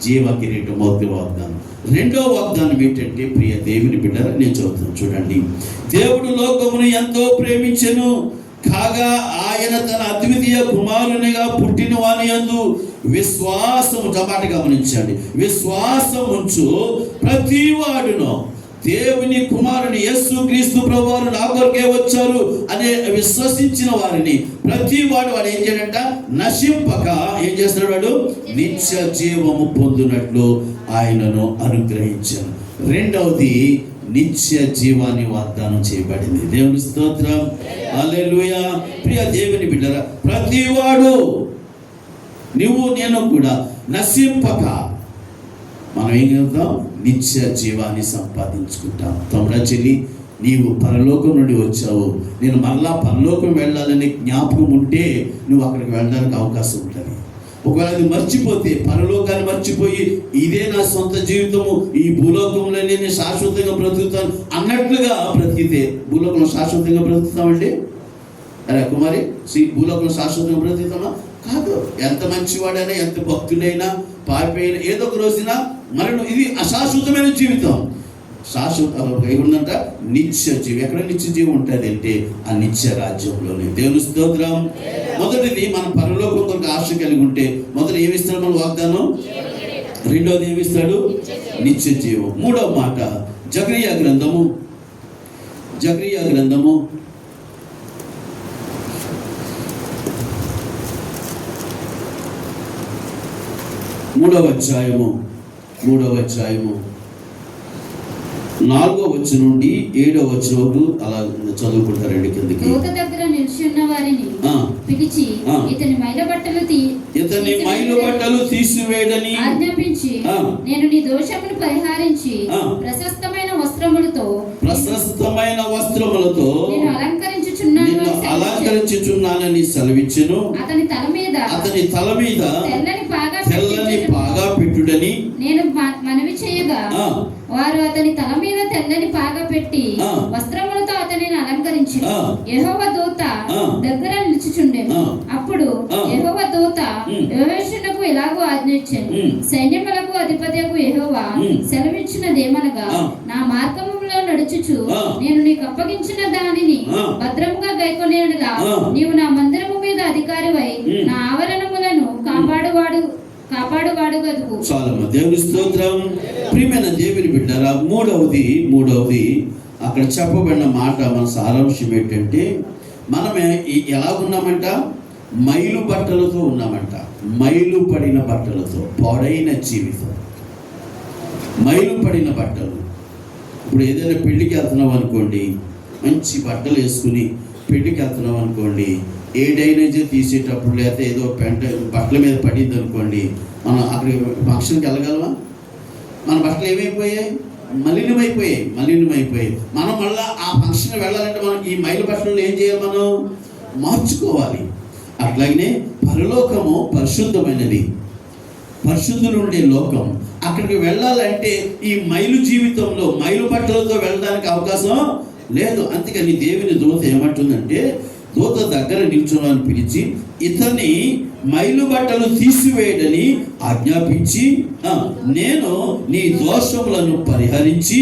జీవ కిరీటం మొదటి వాగ్దానం. రెండో వాగ్దానం ఏంటంటే, ప్రియ దేవుని బిడ్డరా, నేను చదువుతాను చూడండి. దేవుడు లోకమును ఎంతో ప్రేమించెను, కాగా ఆయన తన అద్వితీయ కుమారునిగా పుట్టిన వాని యందు విశ్వాసము, జమాట గమనించండి, విశ్వాసముంచు ప్రతివాడును, దేవుని కుమారుని యేసు క్రీస్తు ప్రభువారు నా కొరకే వచ్చారు అనే విశ్వసించిన వారిని ప్రతివాడు వాడు ఏం చేయడంట? నశింపక ఏం చేస్తున్నాడు? వాడు నిత్య జీవము పొందినట్లు ఆయనను అనుగ్రహించాను. రెండవది నిత్య జీవాన్ని వాగ్దానం చేయబడింది. దేవుని స్తోత్రం. హల్లెలూయా. ప్రియ దేవుని బిడ్డరా, ప్రతివాడు, నువ్వు నేను కూడా నశింపక మనం ఏం చేద్దాం? నిత్య జీవాన్ని సంపాదించుకుంటాం. తమ్ముడా చెల్లి, నీవు పరలోకం నుండి వచ్చావు, నేను మరలా పరలోకం వెళ్ళాలని జ్ఞాపకం ఉంటే నువ్వు అక్కడికి వెళ్ళడానికి అవకాశం ఉంటుంది. ఒకవేళ అది మర్చిపోతే, పరలోకాన్ని మర్చిపోయి ఇదే నా సొంత జీవితము, ఈ భూలోకంలో నేను శాశ్వతంగా బ్రతుకుతాను అన్నట్లుగా బ్రతికితే, భూలోకంలో శాశ్వతంగా బ్రతుకుతామండి? అరే కుమారి, భూలోకంలో శాశ్వతంగా బ్రతుకుతామా? కాదు. ఎంత మంచివాడైనా, ఎంత భక్తుడైనా, పాపైనా ఏదో ఒక రోజున మరణం. ఇది అశాశ్వతమైన జీవితం. శాశ్వత ఏముందంట? నిత్య జీవం. ఎక్కడ నిత్య జీవం ఉంటుంది అంటే ఆ నిత్య రాజ్యంలోనే. దేవుని స్తోత్రం. మొదటిది మన పరలోకం కొరకు ఆశ కలిగి ఉంటే మొదటి ఏమిస్తాడు మన వాగ్దానం? రెండోది ఏమిస్తాడు? నిత్య జీవం. మూడవ మాట జకరియా గ్రంథము 3వ అధ్యాయము 4వ వచనం నుండి 7వ వచనం వరకు అలా చదువుకుంటారండి. కిందకి దూత దగ్గర నిల్చున్న వారిని పిలిచి ఇతని మైలు బట్టలు తీసివేయడని ఆజ్ఞాపించి, నేను నీ దోషమును పరిహరించి ప్రశస్తమైన వస్త్రములతో నేను అలంకరించుచున్నాను అలంకరించుచున్నానని సెలవిచ్చెను. అతని తల మీద తెల్లని పాగా పెట్టుడని నేను మనవి చేయగా వారు అతని తల మీద తెల్లని పాగా పెట్టి వస్త్రములతో అతనిని అలంకరించి యెహోవా దూత దగ్గర నిలుచుచుండెను. అప్పుడు యెహోవా దూత యెహోషునకు ఇలాగూ ఆజ్ఞించెను, సైన్యములకు అధిపతియగు యెహోవా సెలవిచ్చినదేమనగా, నా మార్గములో నడుచుచు నేను నీకు అప్పగించిన దానిని భద్రముగా గైకొనేలా నీవు నా మందిరము మీద అధికారివై నా ఆవరణములను కాపాడువాడు గదువు. చాలమ్మ, దేవుని స్తోత్రం. ప్రియమైన దేవుని బిడ్డరా, మూడవది అక్కడ చెప్పబడిన మాట మన సారాంశం ఏంటంటే, మనమే ఎలా ఉన్నామంట? మైలు బట్టలతో ఉన్నామంట. మైలు పడిన బట్టలతో, పాడైన జీవితం, మైలు పడిన బట్టలు. ఇప్పుడు ఏదైనా పెళ్లికి వెళ్తున్నాం అనుకోండి, మంచి బట్టలు వేసుకుని పెళ్లికి వెళ్తున్నాం అనుకోండి, ఏ డ్రైనేజ్ తీసేటప్పుడు లేకపోతే ఏదో పెంట బట్టల మీద పడింది అనుకోండి, మనం అక్కడికి ఫంక్షన్కి వెళ్ళగలమా? మన బట్టలు ఏమైపోయాయి? మలినమైపోయాయి. మనం మళ్ళీ ఆ ఫంక్షన్ వెళ్ళాలంటే మనం ఈ మైలు బట్టలను ఏం చేయాలి? మనం మార్చుకోవాలి. అట్లాగనే పరలోకము పరిశుద్ధమైనది, పరిశుద్ధులు ఉండే లోకం. అక్కడికి వెళ్ళాలంటే ఈ మైలు జీవితంలో మైలు బట్టలతో వెళ్ళడానికి అవకాశం లేదు. అందుకని దేవుని దూత ఏమంటుందంటే, దూత దగ్గర నిల్చున్నాను పిలిచి ఇతని మైలు బట్టలు తీసివేయడని ఆజ్ఞాపించి, నేను నీ దోషములను పరిహరించి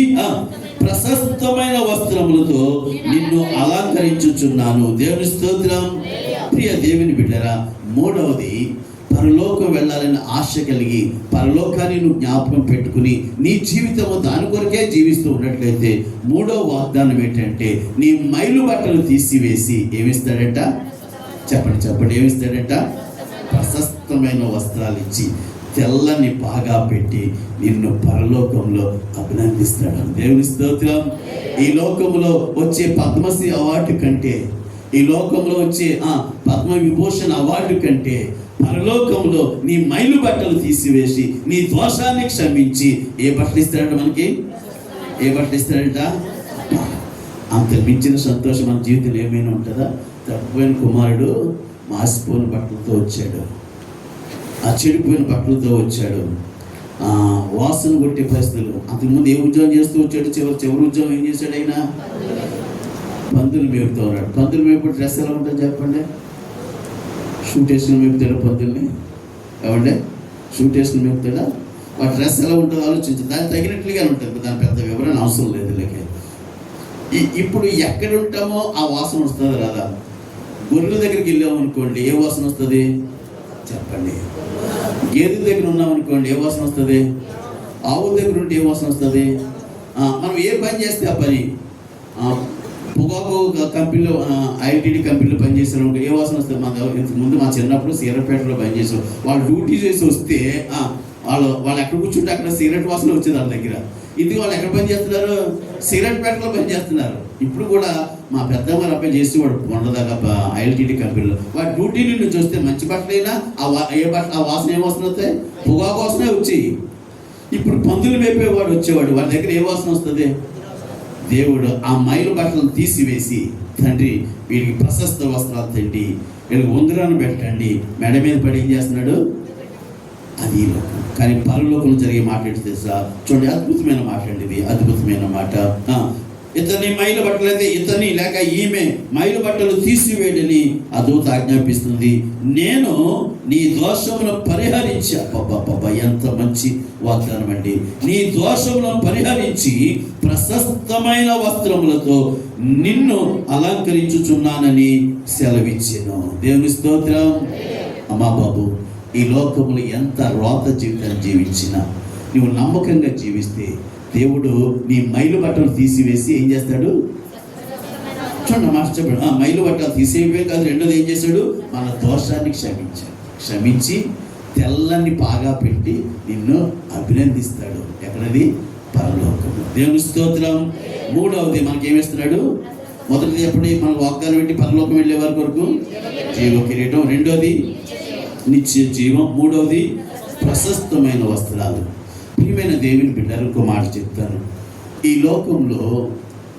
ప్రశస్తమైన వస్త్రములతో నిన్ను అలంకరించుచున్నాను. దేవుని స్తోత్రం. ప్రియ దేవుని బిడ్డరా, మూడవది, పరలోకం వెళ్ళాలని ఆశ కలిగి పరలోకాన్ని నువ్వు జ్ఞాపకం పెట్టుకుని నీ జీవితము దాని కొరకే జీవిస్తూ ఉన్నట్లయితే, మూడవ వాగ్దానం ఏంటంటే, నీ మైలు బట్టలు తీసివేసి ఏమిస్తాడట? చెప్పండి ఏమిస్తాడట? ప్రశస్తమైన వస్త్రాలు ఇచ్చి తెల్లని పాగా పెట్టి నిన్ను పరలోకంలో అభినందిస్తాడు. దేవుని స్తోత్రం. ఈ లోకంలో వచ్చే పద్మశ్రీ అవార్డు కంటే, ఈ లోకంలో వచ్చే పద్మ విభూషణ్ అవార్డు కంటే, పరలోకంలో నీ మైలు బట్టలు తీసివేసి నీ దోషాన్ని క్షమించి ఏ బట్టలు ఇస్తాడట? మనకి ఏ బట్టలు ఇస్తాడట? అంత మించిన సంతోషం మన జీవితంలో ఏమైనా ఉంటుందా? తప్పిపోయిన కుమారుడు మాసిపోయిన బట్టలతో వచ్చాడు, ఆ చెడిపోయిన బట్టలతో వచ్చాడు, వాసన కొట్టే పరిస్థితులు. అంతకుముందు ఏ ఉద్యోగం చేస్తూ వచ్చాడు? చివరి ఉద్యోగం ఏం చేశాడు? అయినా పందులు మేపుతూ ఉన్నాడు. పందులు మేపుడు డ్రెస్ ఎలా ఉంటుంది చెప్పండి? షూట్ వేసుకుని మేపుతాడా పందుల్ని? ఏమంటే షూట్ వేసుకుని మేపుతాడా? ఆ డ్రెస్ ఎలా ఉంటుందో ఆలోచించి దానికి తగినట్లుగా ఉంటుంది. దాని పెద్ద వివరణ అవసరం లేదు. ఇప్పుడు ఎక్కడ ఉంటామో ఆ వాసన వస్తుంది రాదా? గొర్రెల దగ్గరికి వెళ్ళాము అనుకోండి, ఏ వాసన వస్తుంది చెప్పండి? గేదె దగ్గర ఉన్నామనుకోండి, ఏ వాసన వస్తుంది? ఆవు దగ్గర ఉంటే ఏ వాసన వస్తుంది? మనం ఏ పని చేస్తే ఆ పని, పొగాకు కంపెనీలో ఐటీడీ కంపెనీలో పనిచేసారు, ఏ వాసన వస్తుంది? ముందు మా చిన్నప్పుడు సీరపేటలో పనిచేసారు. వాళ్ళు డ్యూటీ చేసి వస్తే వాళ్ళు ఎక్కడ కూర్చుంటే అక్కడ సిగరెట్ వాసన వచ్చేది వాళ్ళ దగ్గర. ఇది వాళ్ళు ఎక్కడ పని చేస్తున్నారు? సిగరెట్ పేటలో పని చేస్తున్నారు. ఇప్పుడు కూడా మా పెద్దమ్మారు అబ్బాయి చేసి వాడు ఉండదాకా ఐఎల్టీడీ కంపెనీలో వాడు డ్యూటీ నుంచి వస్తే మంచి బట్టలైనా ఆ వాసన ఏ వాసన వస్తాయి? పొగాకు వాసనే వచ్చేయి. ఇప్పుడు పందులు మేపేవాడు వచ్చేవాడు, వాడి దగ్గర ఏ వాసన వస్తుంది? దేవుడు ఆ మైలు బట్టలు తీసివేసి, తండ్రి వీడికి ప్రశస్త వస్త్రాలు తండి, వీళ్ళకి ఉంగరాన్ని పెట్టండి, మెడ మీద పడి ఏం చేస్తున్నాడు? అది ఈ లోకం. కానీ పరలోకంలో జరిగే మాట ఏంటి తెలుసా? చూడండి, అద్భుతమైన మాట అండి ఇది, అద్భుతమైన మాట. ఇతని మైలు బట్టలైతే ఇతని లేక ఈమె మైలు బట్టలు తీసివేయడని ఆ దూత ఆజ్ఞాపిస్తుంది. నేను నీ దోషములను పరిహరించి, ఎంత మంచి వాగ్దానం అండి, నీ దోషములను పరిహరించి ప్రశస్తమైన వస్త్రములతో నిన్ను అలంకరించుచున్నానని సెలవిచ్చెను. దేవుని స్తోత్రం. అమ్మా బాబు, ఈ లోకములు ఎంత రోత జీవితాన్ని జీవించినా నువ్వు నమ్మకంగా జీవిస్తే దేవుడు నీ మైలు బట్టలు తీసివేసి ఏం చేస్తాడు? చూడండి మాస్టర్ చెప్పాడు, మైలు బట్టలు తీసేవే కాదు, రెండోది ఏం చేశాడు? మన దోషాన్ని క్షమించి తెల్లని పాగా పెట్టి నిన్ను అభినందిస్తాడు. ఎక్కడది? పరలోకం. దేవుని స్తోత్రం. మూడవది మనకేమిస్తున్నాడు? మొదటిది ఎప్పుడు మన వాగ్దానం పెట్టి పరలోకం వెళ్ళే వారి కొరకు జీవ కిరీటం, రెండోది నిత్య జీవం, మూడవది ప్రశస్తమైన వస్త్రాలు. ప్రియమైన దేవుని బిడ్డలకు ఒక మాట చెప్తాను. ఈ లోకంలో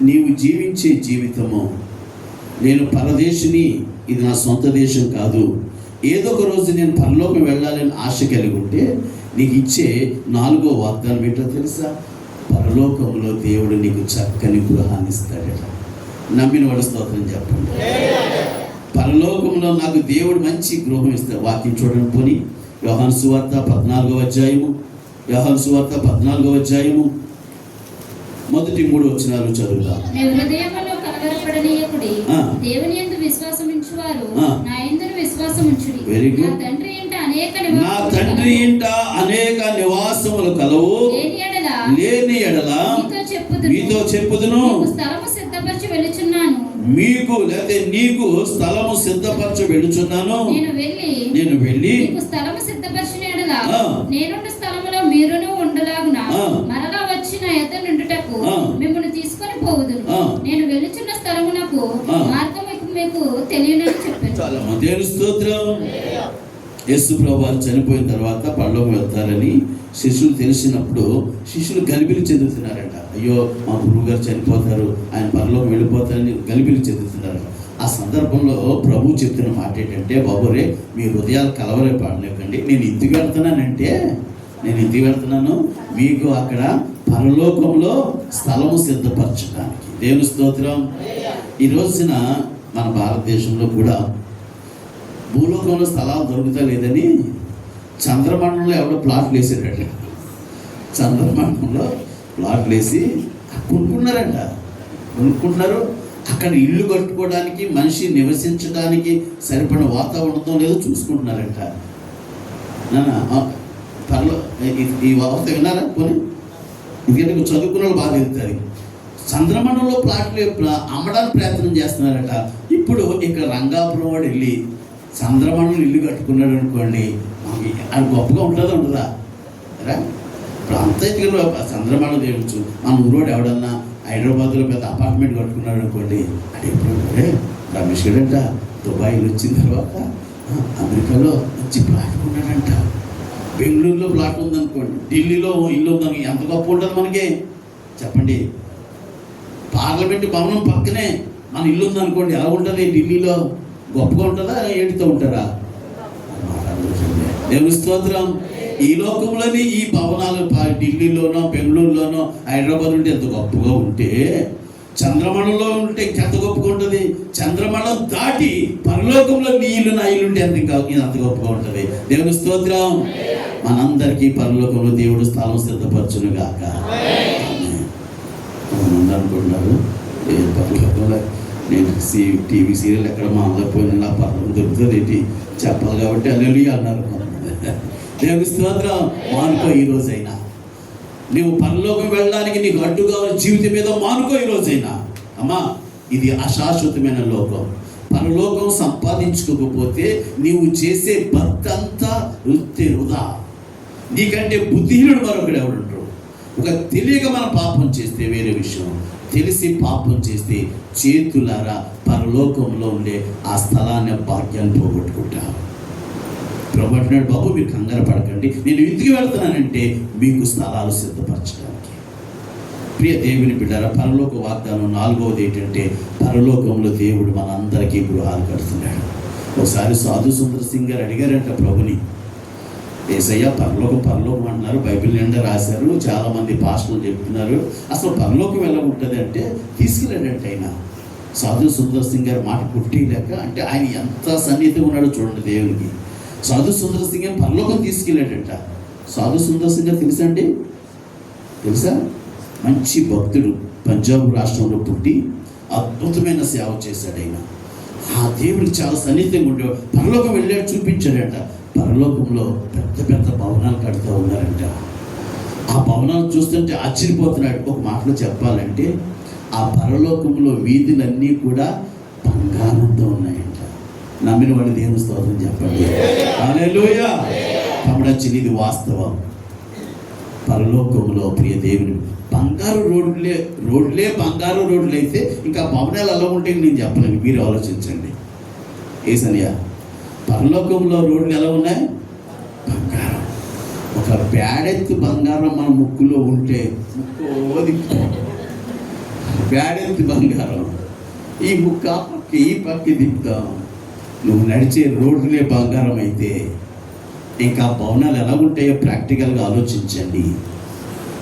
నీవు జీవించే జీవితము నేను పరదేశిని, ఇది నా సొంత దేశం కాదు, ఏదో ఒక రోజు నేను పరలోకం వెళ్ళాలని ఆశ కలిగి ఉంటే నీకు ఇచ్చే 4వ వాగ్దానం ఏంటో తెలుసా? పరలోకంలో దేవుడు నీకు చక్కని గృహాన్ని ఇస్తాడట. నమ్మిన వాడు స్తోత్రం చెప్పండి. పరలోకంలో నాకు దేవుడు మంచి గృహం ఇస్తాడు. వాక్యం చూడండి పోనీ. యోహాను సువార్త 14వ అధ్యాయము, యోహాను సువార్త 14వ అధ్యాయము మొదటి 3 వచనాలు చదువుతా. నీ హృదయములో కలవరపడనీయకుడి, ఆ. దేవుని యందు విశ్వాసం ఉంచువారు ఆ. నా యందును విశ్వాసం ఉంచుడి. Very good. నా తండ్రి ఇంట అనేక నా నివాసములు తండ్రి కలవు. ఇంట అనేక నివాసములు కలవు, లేని ఎడల మీతో చెప్పుదును, నీకు స్థలము సిద్ధపరచి వెళుచున్నాను. మీకు లేకపోతే నీకు స్థలము సిద్ధపరచ వెళుచున్నాను. నేను వెళ్ళి నీకు స్థలము సిద్ధపరిచిన ఎడల ఆ. నేనున్న స్థలములో మీరును ఉండలాగున ఆ. మరలా వచ్చిన ఎద్ద నుండుటకు ఆ. మిమ్మల్ని తీసుకొని పోవుదును. ఆ. నేను వెళ్ళుచున్న స్థలమునకు ఆ. మార్గం మీకు తెలియనని చెప్పాను. చాలా దేవుని స్తోత్రం. యేసు ప్రభువు చనిపోయిన తర్వాత పరలోకం వెళ్తారని శిష్యులు తెలిసినప్పుడు శిష్యులు గలిబిలి చెందుతున్నారట. అయ్యో మా గురువు గారు చనిపోతారు, ఆయన పరలోకం వెళ్ళిపోతారని గలిబిలి చెందుతున్నారు. ఆ సందర్భంలో ప్రభు చెప్తున్న మాట ఏంటంటే, బాబురే మీ హృదయాలు కలవరే పాడలేకండి, నేను ఇంటికి వెళ్తున్నానంటే నేను ఇంటికి వెళ్తున్నాను మీకు అక్కడ పరలోకంలో స్థలము సిద్ధపరచడానికి. దేవుని స్తోత్రం. ఈ రోజున మన భారతదేశంలో కూడా భూలోకంలో స్థలాలు దొరుకుతా లేదని చంద్రమండలంలో ఎవడో ప్లాట్లు వేసారట. చంద్రమండలంలో ప్లాట్లు వేసి కొనుక్కుంటున్నారు. అక్కడ ఇల్లు కట్టుకోవడానికి, మనిషి నివసించడానికి సరిపడిన వాతావరణంతో లేదో చూసుకుంటున్నారంట. పర్లో ఈ వార్త విన్నారా పోనీ? ఎందుకంటే చదువుకున్న వాళ్ళు బాగా వెళ్తారు. చంద్రమండలంలో ప్లాట్లు అమ్మడానికి ప్రయత్నం చేస్తున్నారట. ఇప్పుడు ఇక్కడ రంగాపురం వాడు వెళ్ళి చంద్రమండలం ఇల్లు కట్టుకున్నాడు అనుకోండి, అది గొప్పగా ఉంటుందా ఉండదా? ఇప్పుడు అంతా ఎత్తుగా చంద్రమండలం చేయవచ్చు. మన ఊరోడు ఎవడన్నా హైదరాబాద్లో పెద్ద అపార్ట్మెంట్ కట్టుకున్నాడు అనుకోండి, అంటే ఇప్పుడు రమేష్ గడంట దుబాయ్లో వచ్చిన తర్వాత అమెరికాలో మంచి ప్లాట్ ఉన్నాడంట, బెంగళూరులో ప్లాట్ ఉందనుకోండి, ఢిల్లీలో ఇల్లు ఉందని ఎంత గొప్ప ఉంటుంది మనకి చెప్పండి. పార్లమెంట్ భవనం పక్కనే మన ఇల్లు ఉందనుకోండి, ఎలా ఉంటుంది? ఢిల్లీలో గొప్పగా ఉంటుందా, ఏడుతూ ఉంటారా? దేవుని స్తోత్రం. ఈ లోకంలోని ఈ భవనాలు ఢిల్లీలోనో బెంగళూరులోనో హైదరాబాద్ ఉంటే ఎంత గొప్పగా ఉంటే, చంద్రమండలంలో ఉంటే ఇంకెంత గొప్పగా ఉంటుంది. చంద్రమండలం దాటి పరలోకంలో నీ ఇల్లు నా ఇల్లు ఉంటే ఎంత గొప్పగా ఉంటుంది. దేవుని స్తోత్రం. మనందరికీ పరలోకంలో దేవుడు స్థలం సిద్ధపరచును గాక. అనుకుంటున్నారు పరలోకంలో నేను టీవీ సీరియల్ ఎక్కడ మా అందరూ పోయిన నా పరలోకం దొరుకుతుంది ఏంటి చెప్పాలి కాబట్టి అల్లెలి అన్నారు. దేవుని స్తోత్రం. మానుకో ఈ రోజైనా. నువ్వు పరలోకం వెళ్ళడానికి నీకు అడ్డుగా ఉన్న జీవితం మీద మానుకో ఈ రోజైనా. అమ్మా, ఇది అశాశ్వతమైన లోకం. పరలోకం సంపాదించుకోకపోతే నీవు చేసే భక్తంతా వృధా. నీకంటే బుద్ధిహీనుడు మరొకడు ఎవడుంటారు. ఒక తెలియక మనం పాపం చేస్తే వేరే విషయం, తెలిసి పాపం చేస్తే చేతులారా పరలోకంలో ఉండే ఆ స్థలాన్ని భాగ్యాన్ని పోగొట్టుకుంటా. ప్రభు అంటున్నాడు, బాబు మీరు కంగారు పడకండి, నేను ఇంటికి వెళ్తున్నానంటే మీకు స్థలాలు సిద్ధపరచడానికి. ప్రియ దేవుని బిడ్డారా, పరలోక వాగ్దానం 4వది ఏంటంటే, పరలోకంలో దేవుడు మనందరికీ గృహాలు కడుతున్నాడు. ఒకసారి సాధు సుందర్ సింగ్ గారు అడిగారంట ప్రభుని, యేసయ్య పరలోకం అంటున్నారు, బైబిల్ నిండా రాశారు, చాలామంది పాస్టర్లు చెప్తున్నారు, అసలు పరలోకం ఎలా ఉంటుంది అంటే తీసుకెళ్ళాడంటే ఆయన. సాధు సుందర్ సింగ్ గారు మాట పుట్టిలేక, అంటే ఆయన ఎంత సన్నిహితంగా ఉన్నాడో చూడండి దేవునికి. సాధు సుందర్ సింగ్ గారు పరలోకం తీసుకెళ్ళాడంట. సాధు సుందర్ సింగ్ గారు తెలుసా? మంచి భక్తుడు, పంజాబ్ రాష్ట్రంలో పుట్టి అద్భుతమైన సేవ చేశాడు ఆయన. ఆ దేవుడికి చాలా సన్నిహితంగా ఉండేవాడు. పరలోకం వెళ్ళాడు, చూపించాడంట. పరలోకంలో పెద్ద పెద్ద భవనాలు కడుతూ ఉన్నారంట. ఆ భవనాలు చూస్తుంటే ఆశ్చర్యపోతున్నాడు. ఒక మాటలో చెప్పాలంటే ఆ పరలోకంలో వీధులన్నీ కూడా బంగారంతో ఉన్నాయంట. నమ్మిన వాడి దేవుని స్తోత్రం చెప్పండి. హల్లెలూయా. తమ్ముడొచ్చింది, ఇది వాస్తవం. పరలోకంలో ప్రియ దేవుని బంగారు రోడ్లే బంగారు రోడ్లు అయితే ఇంకా భవనాలు ఎలా ఉంటాయి నేను చెప్పలేను, మీరు ఆలోచించండి. ఏసనియా, పరలోకంలో రోడ్లు ఎలా ఉన్నాయి? బంగారం. ఒక బ్యాడెత్తు బంగారం మన ముక్కులో ఉంటే ముక్కు ఓది బ్యాడెత్తు బంగారం, ఈ ముక్క పక్క ఈ పక్కకి తిప్పుతాం. నువ్వు నడిచే రోడ్లే బంగారం అయితే ఇంకా భవనాలు ఎలా ఉంటాయో ప్రాక్టికల్గా ఆలోచించండి.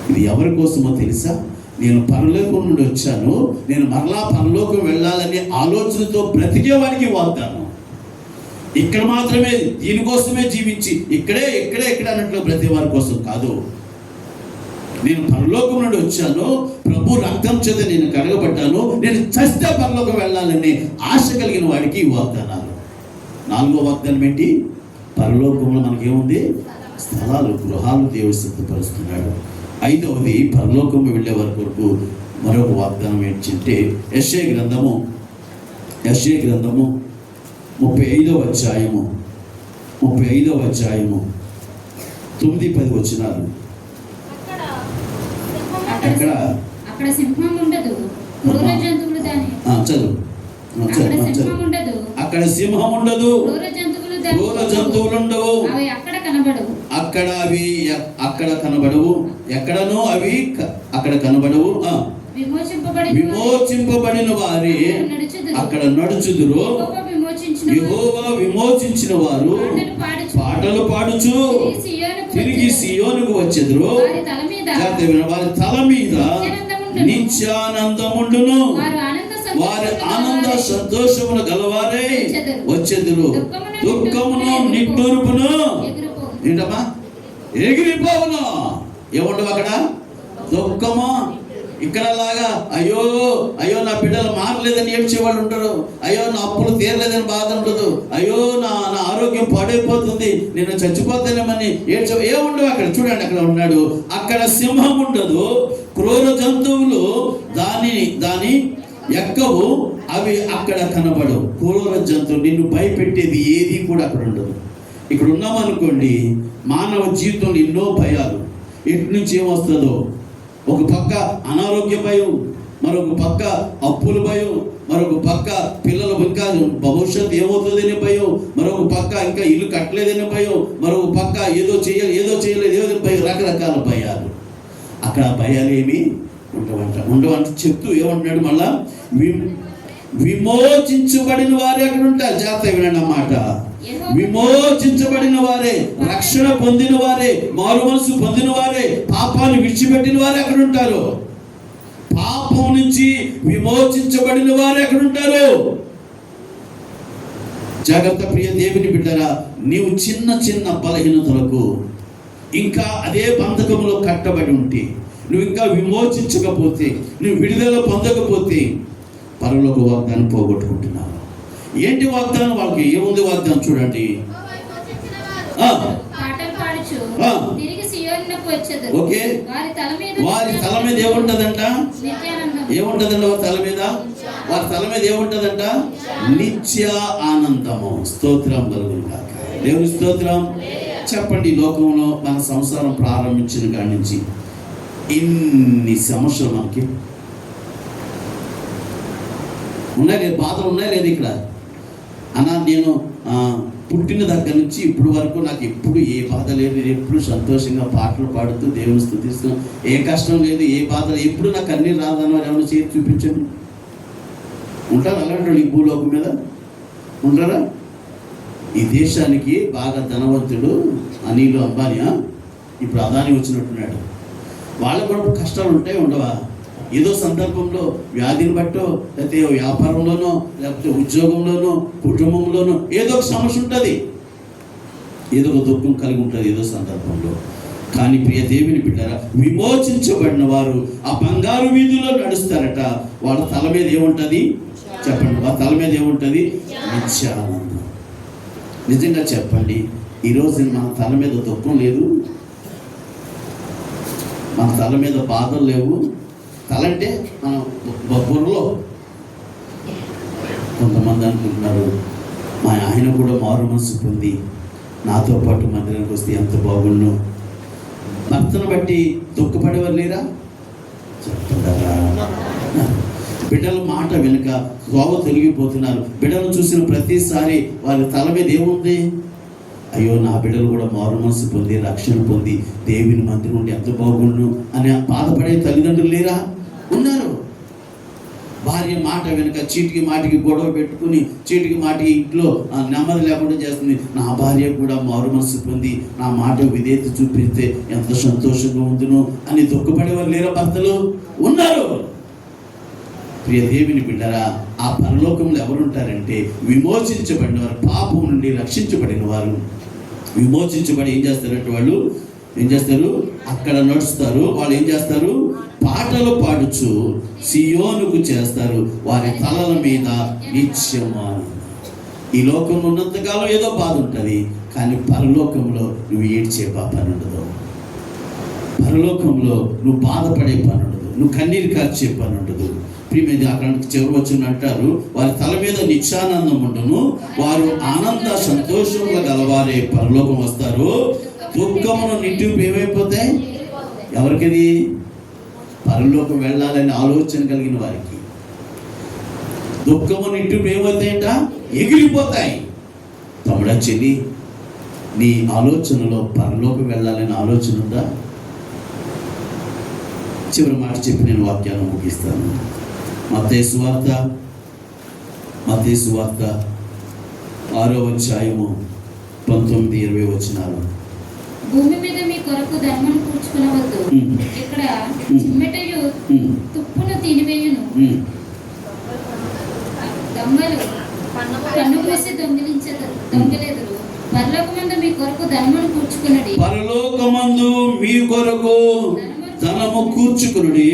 ఇది ఎవరి కోసమో తెలుసా? నేను పరలోకం నుండి వచ్చాను, నేను మరలా పరలోకం వెళ్ళాలనే ఆలోచనతో బ్రతికేవాడికి వాగ్దానం. ఇక్కడ మాత్రమే దీనికోసమే జీవించి ఇక్కడే అన్నట్లు బ్రతికేవారి కోసం కాదు. నేను పరలోకం నుండి వచ్చాను, ప్రభు రక్తం చేత నేను కడగబడ్డాను, నేను చస్తే పరలోకం వెళ్ళాలని ఆశ కలిగిన వాడికి ఈ వాగ్దానాలు. 4వ వాగ్దానం ఏంటి? పరలోకంలో మనకేముంది? స్థలాలు, గృహాలు దేవుడు సిద్ధపరుస్తున్నాడు. 5వది పరలోకం వెళ్ళే వారి కొరకు మరొక వాగ్దానం ఏంటంటే యెషయా గ్రంథము 35వ అధ్యాయము 9-10 వచనాలు. అక్కడ సింహం ఉండదు, క్రూర జంతువులు దాని చదువు. సింహం ఉండదు, అక్కడ సింహం ఉండదు, క్రూర జంతువులు జంతువులు ఉండవు, అవి అక్కడ కనబడవు, అక్కడ కనబడవు, ఎక్కడనో అవి అక్కడ కనబడవు. విమోచింపబడిన వారి అక్కడ నడుచుదురు, యెహోవా విమోచించిన వారు పాటలు పాడుచు తిరిగి సియోనుకు వచ్చెదరు. వారి తల మీద నిత్యానందముండును, వారి ఆనంద సంతోషమును గలవారే వచ్చెదరు. దుఃఖమును నిట్టూర్పును ఏంటమ్మా ఎగిరిపోవును. ఏముండవు అక్కడ? దుఃఖము. ఇక్కడ లాగా అయ్యో నా బిడ్డలు మారలేదని ఏడ్చేవాళ్ళు ఉంటారు, అయ్యో నా అప్పులు తీరలేదని బాధ ఉండదు, అయ్యో నా ఆరోగ్యం పాడైపోతుంది, నేను చచ్చిపోతానేమని ఏముండవు అక్కడ. చూడండి, అక్కడ ఉన్నాడు. అక్కడ సింహం ఉండదు, క్రూర జంతువులు దాని ఎక్కవు, అవి అక్కడ కనబడవు. క్రూర జంతువులు నిన్ను భయపెట్టేది ఏది కూడా అక్కడ ఉండదు. ఇక్కడ ఉన్నామనుకోండి, మానవ జీవితంలో ఎన్నో భయాలు, ఎటు నుంచి ఏమొస్తుందో. ఒక పక్క అనారోగ్య భయం, మరొక పక్క అప్పుల భయం, మరొక పక్క పిల్లలు ఇంకా భవిష్యత్తు ఏమవుతుందనే భయం, మరొక పక్క ఇంకా ఇల్లు కట్టలేదనే భయం, మరొక పక్క ఏదో చేయలేదు భయం, రకరకాల భయాలు. అక్కడ భయాలు ఏమి ఉండవంట చెప్తూ ఏమంటున్నాడు మళ్ళా? విమోచించబడిన వారే అక్కడ ఉంటారు. జాగ్రత్త వినండి అన్నమాట. విమోచించబడిన వారే, రక్షణ పొందిన వారే, మారు మనసు పొందిన వారే, పాపాన్ని విడిచిపెట్టిన వారే అక్కడ ఉంటారు. పాపం నుంచి విమోచించబడిన వారే అక్కడ ఉంటారు. జాగ్రత్త ప్రియ దేవుని బిడ్డరా, నీవు చిన్న చిన్న బలహీనతలకు ఇంకా అదే బంధకంలో కట్టబడి ఉంటే, నువ్వు ఇంకా విమోచించకపోతే, నువ్వు విడుదల పొందకపోతే పరలోక వాగ్దానం పోగొట్టుకుంటున్నావు. ఏంటి వాగ్దానం? వాళ్ళకి ఏముంది వాగ్దానం? చూడండి. ఓకే, వారి తల మీద ఏముంటదంట? వారి తల మీద ఏముంటదంట? నిత్య ఆనందము. స్తోత్రం కలుగును గాక. దేవుని స్తోత్రం. చెప్పండి, లోకంలో మన సంసారం ప్రారంభించిన కాడి నుంచి ఇన్ని సమస్యలు మనకి ఉన్నాయి, బాధలు ఉన్నాయి లేదు? ఇక్కడ అన్నా, నేను పుట్టిన దగ్గర నుంచి ఇప్పుడు వరకు నాకు ఎప్పుడు ఏ బాధ లేదు, ఎప్పుడు సంతోషంగా పాటలు పాడుతూ దేవుని స్తుతిస్తూ, ఏ కష్టం లేదు, ఏ బాధ లేదు, ఎప్పుడు నాకు అన్నీ రాదన్న ఏమైనా చేసి చూపించండి. ఉంటారు అలాంటి ఈ భూలోకం మీద? ఉంటారా? ఈ దేశానికి బాగా ధనవంతుడు అనిల్ అంబానీ, ఇప్పుడు అదాని వచ్చినట్టున్నాడు. వాళ్ళకు కూడా కష్టాలు ఉంటాయి, ఉండవా? ఏదో సందర్భంలో వ్యాధిని బట్టో, లేకపోతే వ్యాపారంలోనో, లేకపోతే ఉద్యోగంలోనో, కుటుంబంలోనో ఏదో ఒక సమస్య ఉంటుంది, ఏదో ఒక దుఃఖం కలిగి ఉంటుంది ఏదో సందర్భంలో. కానీ ప్రియ దేవుని బిడ్డరా, విమోచించబడిన వారు ఆ బంగారు వీధిలో నడుస్తారట. వాళ్ళ తల మీద ఏముంటుంది? చెప్పండి, వాళ్ళ తల మీద ఏముంటుంది? నిత్యానందం. నిజంగా చెప్పండి, ఈరోజు మన తల మీద దుఃఖం లేదు, మన తల మీద బాధలు లేవు. తల అంటే మన బుర్రలో కొంతమంది అనుకుంటున్నారు, మా ఆయన కూడా మారు మనసు పొంది నాతో పాటు మందిరానికి వస్తే ఎంత బాగుండు. భర్తను బట్టి దుఃఖపడేవారు లేరా? చెప్తున్నారా? బిడ్డల మాట వెనుక త్రోవ తొలగిపోతున్నారు. బిడ్డలు చూసిన ప్రతిసారి వారి తల మీద ఏముంది? అయ్యో, నా బిడ్డలు కూడా మారు మనసు పొంది రక్షణ పొంది దేవుని మందిరం నుండి ఎంత బాగుండు అని బాధపడే తల్లిదండ్రులు లేరా? ఉన్నారు. భార్య మాట వెనుక చీటికి మాటికి గొడవ పెట్టుకుని చీటికి మాటికి ఇంట్లో నెమ్మది లేకుండా చేస్తుంది. నా భార్య కూడా మారు మనసు పొంది నా మాట విధేయత చూపిస్తే ఎంత సంతోషంగా ఉందును అని దుఃఖపడేవారు లేరా? భర్తలు ఉన్నారు. ప్రియ దేవుని బిడ్డరా, ఆ పరలోకంలో ఎవరుంటారంటే విమోచించబడిన వారు, పాపం నుండి రక్షించబడిన వారు. విమోచించబడి ఏం చేస్తారంటే వాళ్ళు ఏం చేస్తారు? అక్కడ నడుస్తారు. వాళ్ళు ఏం చేస్తారు? పాటలు పాడుచు సియోనుకు చేస్తారు వారి తలల మీద నిత్యము. ఈ లోకంలో ఉన్నంతకాలం ఏదో బాధ ఉంటుంది, కానీ పరలోకంలో నువ్వు ఏడ్చే పని ఉండదు. పరలోకంలో నువ్వు బాధపడే పని ఉండదు, నువ్వు కన్నీరు కార్చే పని ఉండదు. ప్రియమైన అక్కడ చివరి వచ్చిన అంటారు, వారి తల మీద నిత్యానందం ఉండను, వారు ఆనంద సంతోషంగా గలవారే పరలోకం వస్తారు. దుఃఖమును నిట్టూర్పు ఏమైపోతాయి? ఎవరికిది? పరలోకం వెళ్ళాలని ఆలోచన కలిగిన వారికి. దుఃఖము నిట్టూర్పు ఏమవుతాయంట? ఎగిరిపోతాయి. తమ్ముడా, చెల్లి, నీ ఆలోచనలో పరలోకం వెళ్ళాలని ఆలోచన ఉందా? చివరి మాట చెప్పి నేను వాక్యాన్ని ముగిస్తాను. మత్తయి సువార్త 6వ అధ్యాయము 19-20 వచనాలు. భూమి మీద మీ కొరకు ధర్మను కూర్చుకునవద్దు. ఇక్కడ చిమ్మెటయు తుప్పును తినివేయును, దొంగలు కన్ను మూసి దొంగిలెదరు. పరలోకమందు మీ కొరకు ధర్మను కూర్చుకున్నది. పరలోకమందు మీ కొరకు ధనము కూర్చుకునుడి.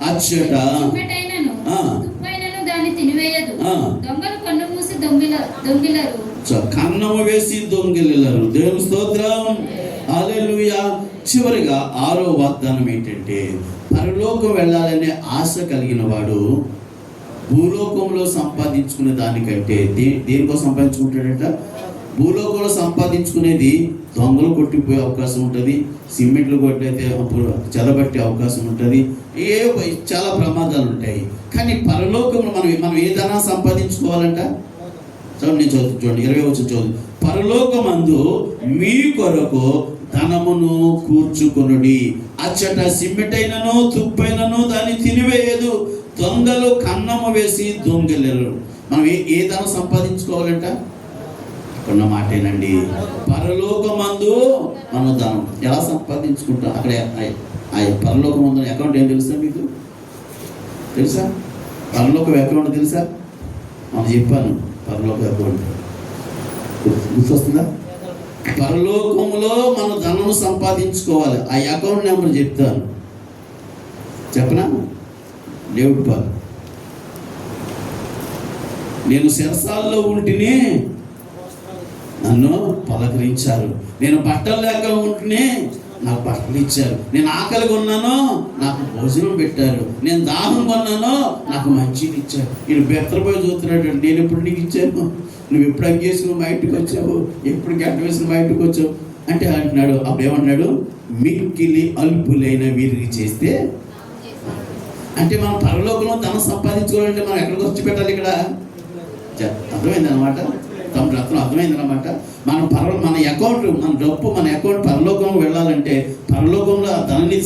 అచ్చట చిమ్మెటైనను తుప్పైనను దాన్ని తినివేయదు. దొంగలు కన్ను మూసి దొంగిలరు. కన్నము వేసి దొంగిలరు. దేవుని స్తోత్రం, హల్లెలూయా. చివరిగా 6వ వాగ్దానం ఏంటంటే, పరలోకం వెళ్ళాలనే ఆశ కలిగిన వాడు భూలోకంలో సంపాదించుకునే దానికంటే దేనికో సంపాదించుకుంటాడంట. భూలోకంలో సంపాదించుకునేది దొంగలు కొట్టిపోయే అవకాశం ఉంటుంది, సిమెంట్లు కొట్టయితే చెదబట్టే అవకాశం ఉంటుంది, చాలా ప్రమాదాలు ఉంటాయి. కానీ పరలోకంలో మనం ఏదైనా సంపాదించుకోవాలంట. నేను చదువు చూడండి, 20 వచనం చదువు. పరలోకమందు మీ కొరకు ధనమును కూర్చుకొనుడి. అచ్చట సిమ్మెటైనను తుప్పైనను దాన్ని తినివేయదు. దొంగలు కన్నము వేసి దొంగలేరు. మనం ఏ ధనం సంపాదించుకోవాలంట? కొన్న మాటేనండి. పరలోకమందు మనం ధనం ఎలా సంపాదించుకుంటాం? అక్కడ పరలోకమందు అకౌంట్ ఏం తెలుసా మీకు? తెలుసా? పరలోకం అకౌంట్ తెలుసా? మనం చెప్పాను, పరలోక అకౌంట్ గుర్తొస్తుందా? పరలోకంలో మనం ధనం సంపాదించుకోవాలి. ఆ అకౌంట్ నెంబర్ చెప్తాను, చెప్పనా? David Paul. నేను శరసాల్లో ఉంటేనే నన్ను పలకరించారు, నేను బట్టలు లేక ఉంటేనే నాకు బట్టలు ఇచ్చారు, నేను ఆకలిగా ఉన్నానో నాకు భోజనం పెట్టారు, నేను దాహం కొన్నానో నాకు మంచిది ఇచ్చారు. నేను బెత్తరపోయి చూస్తున్నాడు, నేను ఎప్పుడు నీకు ఇచ్చాను? నువ్వు ఎప్పుడు అంగేసుకుని మా ఇంటికి వచ్చావు? ఎప్పుడు గడ్డ వేసుకుని మా ఇంటికి వచ్చావు అంటే అంటున్నాడు. అప్పుడు ఏమన్నాడు? మిక్కిలి అల్పులైన వీరికి చేస్తే. అంటే మనం పరలోకంలో ధనం సంపాదించుకోవాలంటే మనం ఎక్కడికి వచ్చి పెట్టాలి? ఇక్కడ అర్థమైందనమాట. తమ రత్నం అర్థమైందనమాట. మన అకౌంట్, మన డబ్బు, మన అకౌంట్ పరలోకంలో వెళ్ళాలంటే పరలోకంలో ఆ ధనాన్ని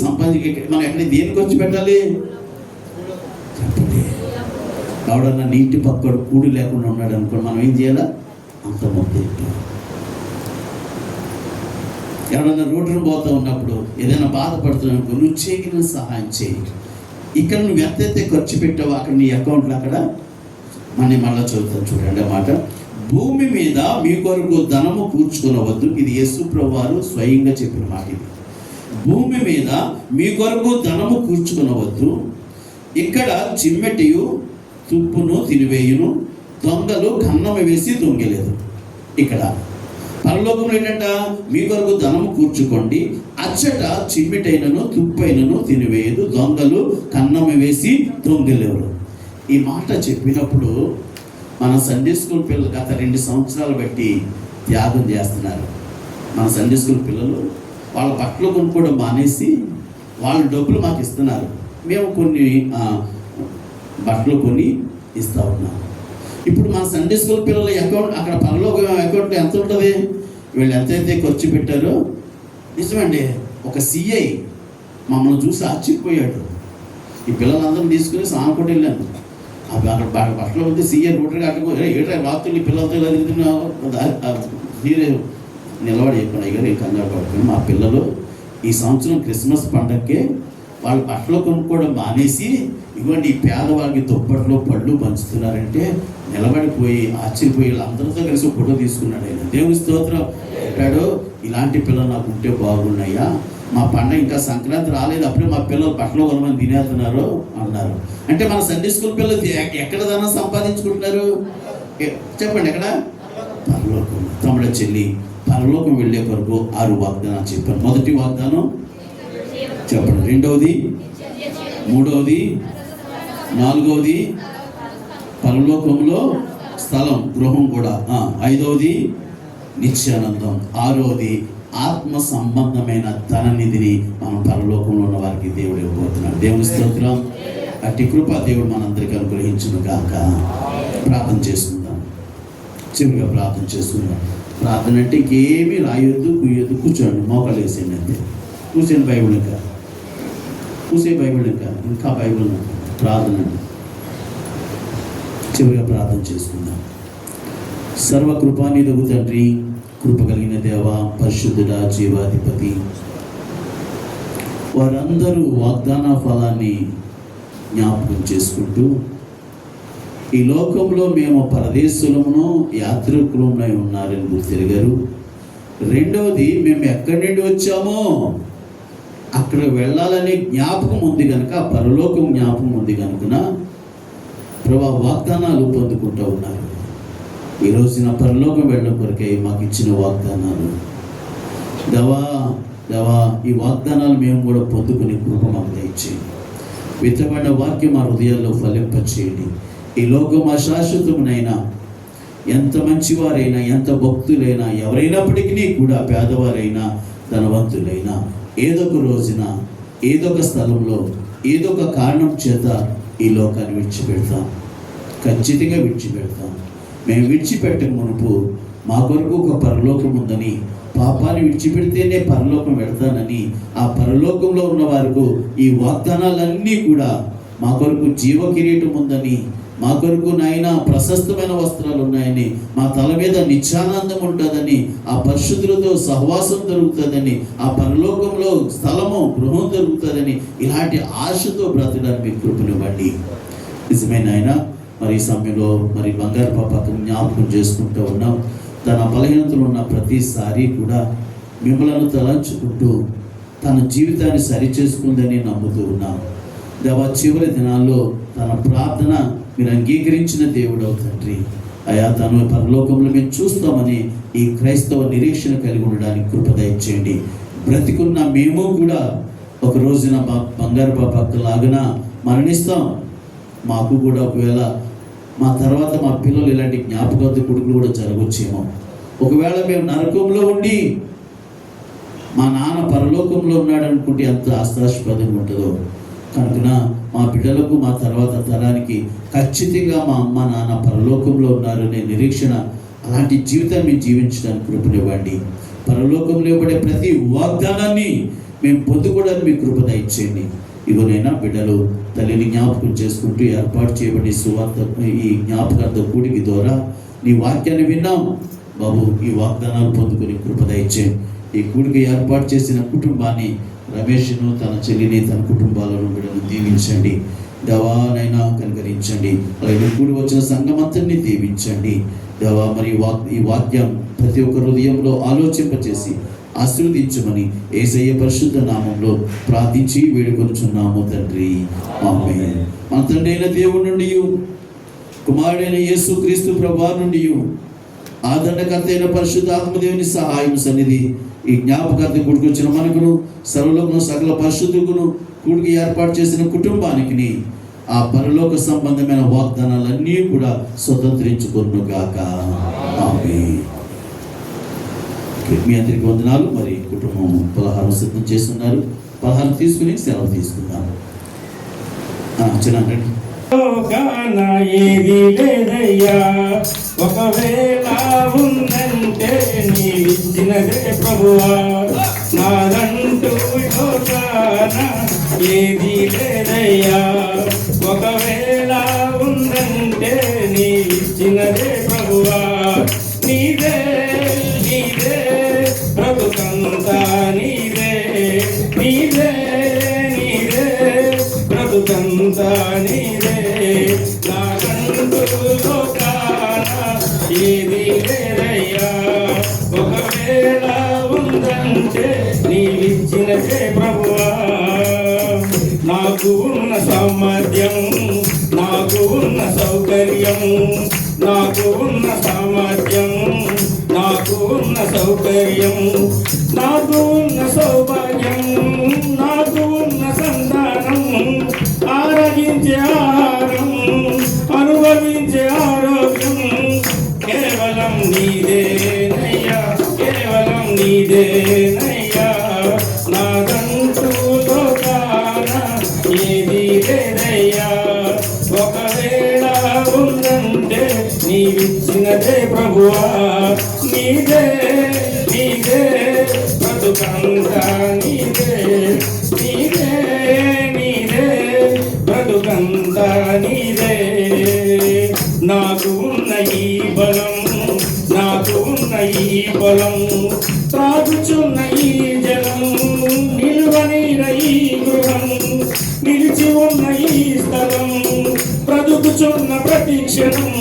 మనం ఎక్కడ దేనికి వచ్చి పెట్టాలి? చెప్పండి. ఎవడన్నా నీటి పక్కడు కూడి లేకుండా ఉన్నాడు అనుకో, మనం ఏం చేయాలా? అంత మొత్తం ఎవడన్నా రోడ్డును పోతూ ఉన్నప్పుడు ఏదైనా బాధపడుతున్నప్పుడు నువ్వు చేయగిన సహాయం చేయి. ఇక్కడ నువ్వు ఎంతైతే ఖర్చు పెట్టావో అక్కడ నీ అకౌంట్లో అక్కడ మళ్ళీ చదువుతాను చూడండి ఆ మాట. భూమి మీద మీ కొరకు ధనము కూర్చుకొనవద్దు. ఇది యేసు ప్రభువారు స్వయంగా చెప్పిన మాట. ఇది భూమి మీద మీ కొరకు ధనము కూర్చుకొనవద్దు. ఇక్కడ చిమ్మెటియు తుప్పును తినివేయును, దొంగలు కన్నము వేసి దొంగలేదు. ఇక్కడ పరలోకంలో ఏంటంట? మీ కొరకు ధనము కూర్చుకోండి, అచ్చట చిమ్మిటైనను తుప్పైనను తినివేయదు, దొంగలు కన్నము వేసి దొంగలేరు. ఈ మాట చెప్పినప్పుడు మన సండే స్కూల్ పిల్లలు గత 2 సంవత్సరాలు బట్టి త్యాగం చేస్తున్నారు. మన సండే స్కూల్ పిల్లలు వాళ్ళ బట్టలు కొనుక్కోవడం మానేసి వాళ్ళ డబ్బులు మాకు ఇస్తున్నారు. మేము కొన్ని బట్టలు కొని ఇస్తూ ఉన్నాం. ఇప్పుడు మన సండే స్కూల్ పిల్లల అకౌంట్ అక్కడ పరలోక అకౌంట్ ఎంత ఉంటుంది? వీళ్ళు ఎంతైతే ఖర్చు పెట్టారో నిజమండి. ఒక సిఐ మమ్మల్ని చూసి ఆశ్చర్యపోయాడు. ఈ పిల్లలందరూ తీసుకుని సానుకోటి వెళ్ళాను. అక్కడ బట్టలు ఉంది సీఏ రోడ్డు కట్టుకో ఏటా రాత్రులు పిల్లలతో చదువుతున్నావు సీరే నిలబడి చెప్పాను అయ్యారు నేను కంగారు పడుతుంది. మా పిల్లలు ఈ సంవత్సరం క్రిస్మస్ పండగకే వాళ్ళు బట్టలు కొనుక్కోవడం మానేసి ఇవ్వండి ఈ పేదవాళ్ళకి దుప్పట్లు పళ్ళు పంచుతున్నారంటే నిలబడిపోయి ఆశ్చర్యపోయి అందరితో కలిసి ఫోటో తీసుకున్నాడు ఆయన. దేవుని స్తోత్రం చెప్పాడు. ఇలాంటి పిల్లలు నాకు ఉంటే బాగున్నాయా, మా పండగ ఇంకా సంక్రాంతి రాలేదు అప్పుడే మా పిల్లలు బట్టలు కొనమని తినేస్తున్నారు అన్నారు. అంటే మన సండే స్కూల్ పిల్లలు ఎక్కడ ధనం సంపాదించుకుంటున్నారు చెప్పండి, ఎక్కడ? పరలోకం. తమ్ముడ చెల్లి, పరలోకం వెళ్ళే వరకు 6 వాగ్దానాలు చెప్పాను. మొదటి వాగ్దానం చెప్పండి, రెండవది, మూడవది, నాలుగవది పరలోకంలో స్థలం గృహం కూడా, ఐదవది నిత్యానందం, ఆరవది ఆత్మ సంబంధమైన ధననిధిని మనం పరలోకంలో ఉన్న వారికి దేవుడు ఇవ్వబోతున్నాడు. దేవుని స్తోత్రం. అట్టి కృప దేవుడు మనందరికీ అనుగ్రహించును గాక. ప్రార్థన చేసుకుందాం. చివరిగా ప్రార్థన చేసుకుందాం. ప్రార్థన అంటే ఇంకేమీ రాయొద్దు, కుయ్యొద్దు, కూర్చోండి, మోకాలు వేసేయండి అంతే. కూర్చొని బైబిల్ ఇంకా బైబిల్ ప్రార్థన. చివరిగా ప్రార్థన చేసుకుందాం. సర్వకృపానిధి తండ్రి, కృప కలిగిన దేవ, పరిశుద్ధుడా, జీవాధిపతి, వారందరూ వాగ్దాన ఫలాన్ని జ్ఞాపకం చేసుకుంటూ ఈ లోకంలో మేము పరదేశులమును యాత్రికులమై ఉన్నారని గుర్తిరిగారు. రెండవది, మేము ఎక్కడి నుండి వచ్చామో అక్కడ వెళ్ళాలనే జ్ఞాపకం ఉంది కనుక, పరలోకం జ్ఞాపకం ఉంది కనుక ప్రభా వాగ్దానాలు పొందుకుంటూ ఉన్నారు. ఈ రోజున పరలోకం వెళ్ళడం కొరకే మాకు ఇచ్చిన వాగ్దానాలు దేవా ఈ వాగ్దానాలు మేము కూడా పొందుకునే కృప మాకు దయచేయండి. విత్తబడిన వాక్యం మా హృదయాల్లో ఫలింపచేయండి. ఈ లోకం అశాశ్వతమునైనా, ఎంత మంచివారైనా, ఎంత భక్తులైనా, ఎవరైనప్పటికీ కూడా, పేదవారైనా ధనవంతులైనా, ఏదొక రోజున ఏదొక స్థలంలో ఏదొక కారణం చేత ఈ లోకాన్ని విడిచిపెడతాం. ఖచ్చితంగా విడిచిపెడతాం. మేము విడిచిపెట్టక మునుపు మా కొరకు ఒక పరలోకం ఉందని, పాపాన్ని విడిచిపెడితేనే పరలోకం వెళ్తానని, ఆ పరలోకంలో ఉన్న వారికి ఈ వాగ్దానాలన్నీ కూడా మా కొరకు జీవ కిరీటం ఉందని, మా కొరకు నాయన ప్రశస్తమైన వస్త్రాలు ఉన్నాయని, మా తల మీద నిత్యానందం ఉంటుందని, ఆ పరిశుద్ధులతో సహవాసం దొరుకుతుందని, ఆ పరలోకంలో స్థలము గృహం దొరుకుతుందని, ఇలాంటి ఆశతో బ్రతకడానికి మీకు కృపనివ్వండి. నిజమే నాయన. మరి ఈ సమయంలో మరి బంగారు పాపకు జ్ఞాపకం చేసుకుంటూ ఉన్నాం. తన బలహీనతలు ఉన్న ప్రతిసారి కూడా మిమ్మల్ని తలంచుకుంటూ తన జీవితాన్ని సరిచేసుకుందని నమ్ముతూ ఉన్నాం. దేవా, చివరి దినాల్లో తన ప్రార్థన మీరు అంగీకరించిన దేవుడు తండ్రి. అయా, తను పరలోకంలో మేము చూస్తామని ఈ క్రైస్తవ నిరీక్షణ కలిగి ఉండడానికి కృప దయచేయండి. బ్రతికున్న మేము కూడా ఒక రోజున బంగారు పాపకు లాగా మరణిస్తాం. మాకు కూడా ఒకవేళ మా తర్వాత మా పిల్లలు ఇలాంటి జ్ఞాపకార్థ కొడుకులు కూడా జరగవచ్చేమో. ఒకవేళ మేము నరకంలో ఉండి మా నాన్న పరలోకంలో ఉన్నాడు అనుకుంటే ఎంత ఆశాస్పదంగా ఉంటుందో. కనుక మా బిడ్డలకు, మా తర్వాత తరానికి ఖచ్చితంగా మా అమ్మ నాన్న పరలోకంలో ఉన్నారనే నిరీక్షణ, అలాంటి జీవితాన్ని మేము జీవించడానికి కృపనివ్వండి. పరలోకంలో ఇవ్వబడే ప్రతి వాగ్దానాన్ని మేము పొందుకోవడానికి మీ కృప దయచేయండి. ఇవనైనా బిడ్డలు తల్లిని జ్ఞాపకం చేసుకుంటూ ఏర్పాటు చేయబడి సువార్త ఈ జ్ఞాపకార్థ కూడికి ద్వారా నీ వాక్యాన్ని విన్నాం బాబు. ఈ వాగ్దానాలు పొందుకుని కృప దయచేయండి. ఈ కూడికి ఏర్పాటు చేసిన కుటుంబాన్ని, రమేష్ను, తన చెల్లిని, తన కుటుంబాలను బిడ్డను దీవించండి. దేవానైనా కనుగరించండి. అలాగే కూడి వచ్చిన సంఘమంతని దీవించండి దేవా. మరి ఈ వాక్యం ప్రతి ఒక్క హృదయంలో ఆలోచింపచేసి ఆశీర్వదించమని యేసయ్య పరిశుద్ధ నామంలో ప్రార్థించి వేడుకొనుచున్నాము తండ్రి. ఆమేన్. మన తండ్రి అయిన దేవుడి నుండి, కుమారుడైన యేసుక్రీస్తు ప్రభువు నుండి, ఆదరణకర్త అయిన పరిశుద్ధ ఆత్మదేవుని సహాయం సన్నిధి ఈ జ్ఞాపకార్థ కూడికొచ్చిన మనకును, సర్వలోకను సకల పరిశుద్ధులను కూడికి ఏర్పాటు చేసిన కుటుంబానికి ఆ పరలోక సంబంధమైన వాగ్దానాలన్నీ కూడా స్వతంత్రించుకొను గాక. ఆమేన్. మీ అందరికి వందనాలు. మరి కుటుంబం పలహారం సిద్ధం చేస్తున్నారు. పలహారం తీసుకుని సెలవు తీసుకుందాం. చిన్న ఏది లేదయ్యా, ఒకవేళ ఉందంటే నీవిచ్చినదే ప్రభువా. నాదంటూ యోగాన ఏది లేదయ్యా, ఒకవేళ ఉందంటే నీ ఇచ్చినదే ప్రభువా, నీదే నీదే బ్రతుకంతా నీదే, నీదే నీదే బ్రతుకంతా నీదే, నాకంటూ లోకాన ఏది లేదయ్యా. ఒకవేళ ఉందంటే నీవిచ్చినదే ప్రభువా, నాకు ఉన్న సామర్థ్యం, నాకు ఉన్న సౌకర్యం, నాకు ఉన్న సామర్థ్యం, నాకు ఉన్న సౌకర్యం, నాకు ఉన్న సౌభాగ్యం, నాకు ఉన్న సంతానం, ఆరగించే ఆహారం, అనుభవించే ఆరోగ్యం కేవలం నీదేనయ్యా, కేవలం నీదేనయ్యా. నాదంటూ లోకాన ఏది లేదయ్యా. ఒకవేళ ఉందంటే నీవిచ్చినదే ప్రభువా, నీదే నీదే బ్రతుకంతా నీదే, నీదే నీదే బ్రతుకంతా నీదే. నాకు ఉన్న ఈ బలం, నాకు ఉన్న ఈ బలం, త్రాగుచున్న ఈ జలం, నిలువనీర ఈ గృహం, నిలిచి ఉన్న ఈ స్థలం, బ్రతుకుచున్న ప్రతి క్షణం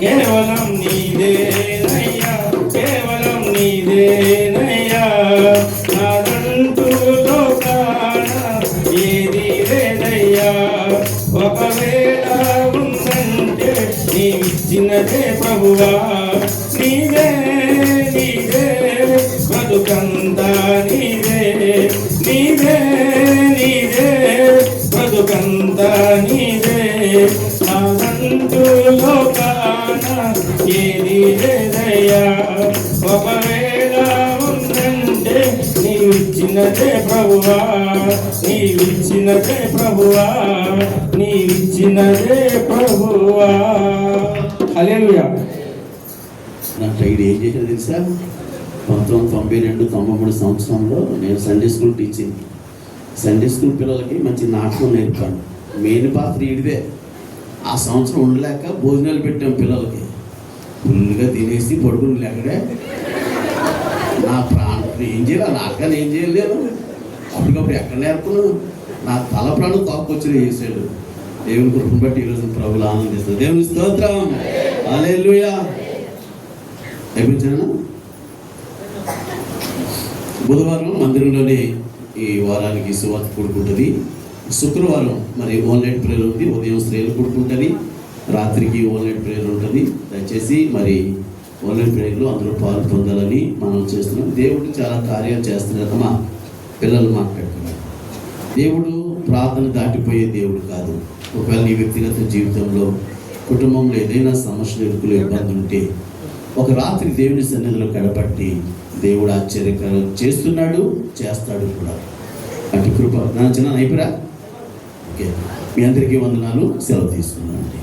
కేవలం నీదేనయ్యా, కేవలం నీదేనయ్యా. నాదంటూ లోకాన ఏది లేదయ్యా. ఒకవేళ ఉందంటే నీవిచ్చినదే ప్రభువా, నీదే నీదే బ్రతుకంతా నీదే, నీదే నీదే బ్రతుకంతా నీదే, నాదంటూ లోకాన ఏది లేదయ్యా. ఒకవేళ ఉందంటే నీవిచ్చినదే ప్రభువా, నీవిచ్చినదే ప్రభువా, నీవిచ్చినదే ప్రభువా. హల్లెలూయా. నా టైడ్ ఏం చేశాను తెలుసా? 1992-93 సంవత్సరంలో నేను Sunday school teaching, Sunday school పిల్లలకి మంచి నాటకం నేర్పాను. మెయిన్ పాత్ర ఈడిదే. ఆ సంవత్సరం ఉండలేక భోజనాలు పెట్టాం పిల్లలకి, ఫుల్గా తినేసి పడుకుని లేకడే నా ప్రాణం ఏం చేయాలి, నాటకాన్ని ఏం చేయలేదు. అప్పటికప్పుడు ఎక్కడ నేర్పుకున్నాను, నా తల ప్రాణం తాకొచ్చిన చేశాడు. దేవుని కృపను బట్టి ఈరోజు ప్రభువులు ఆనందిస్తారు. దేవుని స్తోత్రం, హల్లెలూయా. అయిపోయించాను. బుధవారం మందిరంలోనే ఈ వారానికి సువార్త కూడుకుంటుంది. శుక్రవారం మరి ఆన్లైన్ ప్రేయర్ ఉంది. ఉదయం స్త్రీలు కూడుకుంటుంది, రాత్రికి ఆన్లైన్ ప్రేయర్ ఉంటుంది. దయచేసి మరి ఆన్లైన్ ప్రేయర్లో అందరూ పాలు పొందాలని మనం చేస్తున్నాం. దేవుడు చాలా కార్యాలు చేస్తున్నారు. మా పిల్లలు మాట్లాడుతున్నారు. దేవుడు ప్రార్థన దాటిపోయే దేవుడు కాదు. ఒకవేళ నీ వ్యక్తిగత జీవితంలో కుటుంబంలో ఏదైనా సమస్యలు, ఇరుకులు, ఇబ్బందులు ఉంటే ఒక రాత్రి దేవుని సన్నిధిలో గడపట్టి దేవుడు ఆశ్చర్యకరం చేస్తున్నాడు, చేస్తాడు కూడా. అటు కృప నా చిన్న అయిపోరా. ఓకే, మీ అందరికీ వందనాలు. సెలవు తీసుకున్నాను అండి.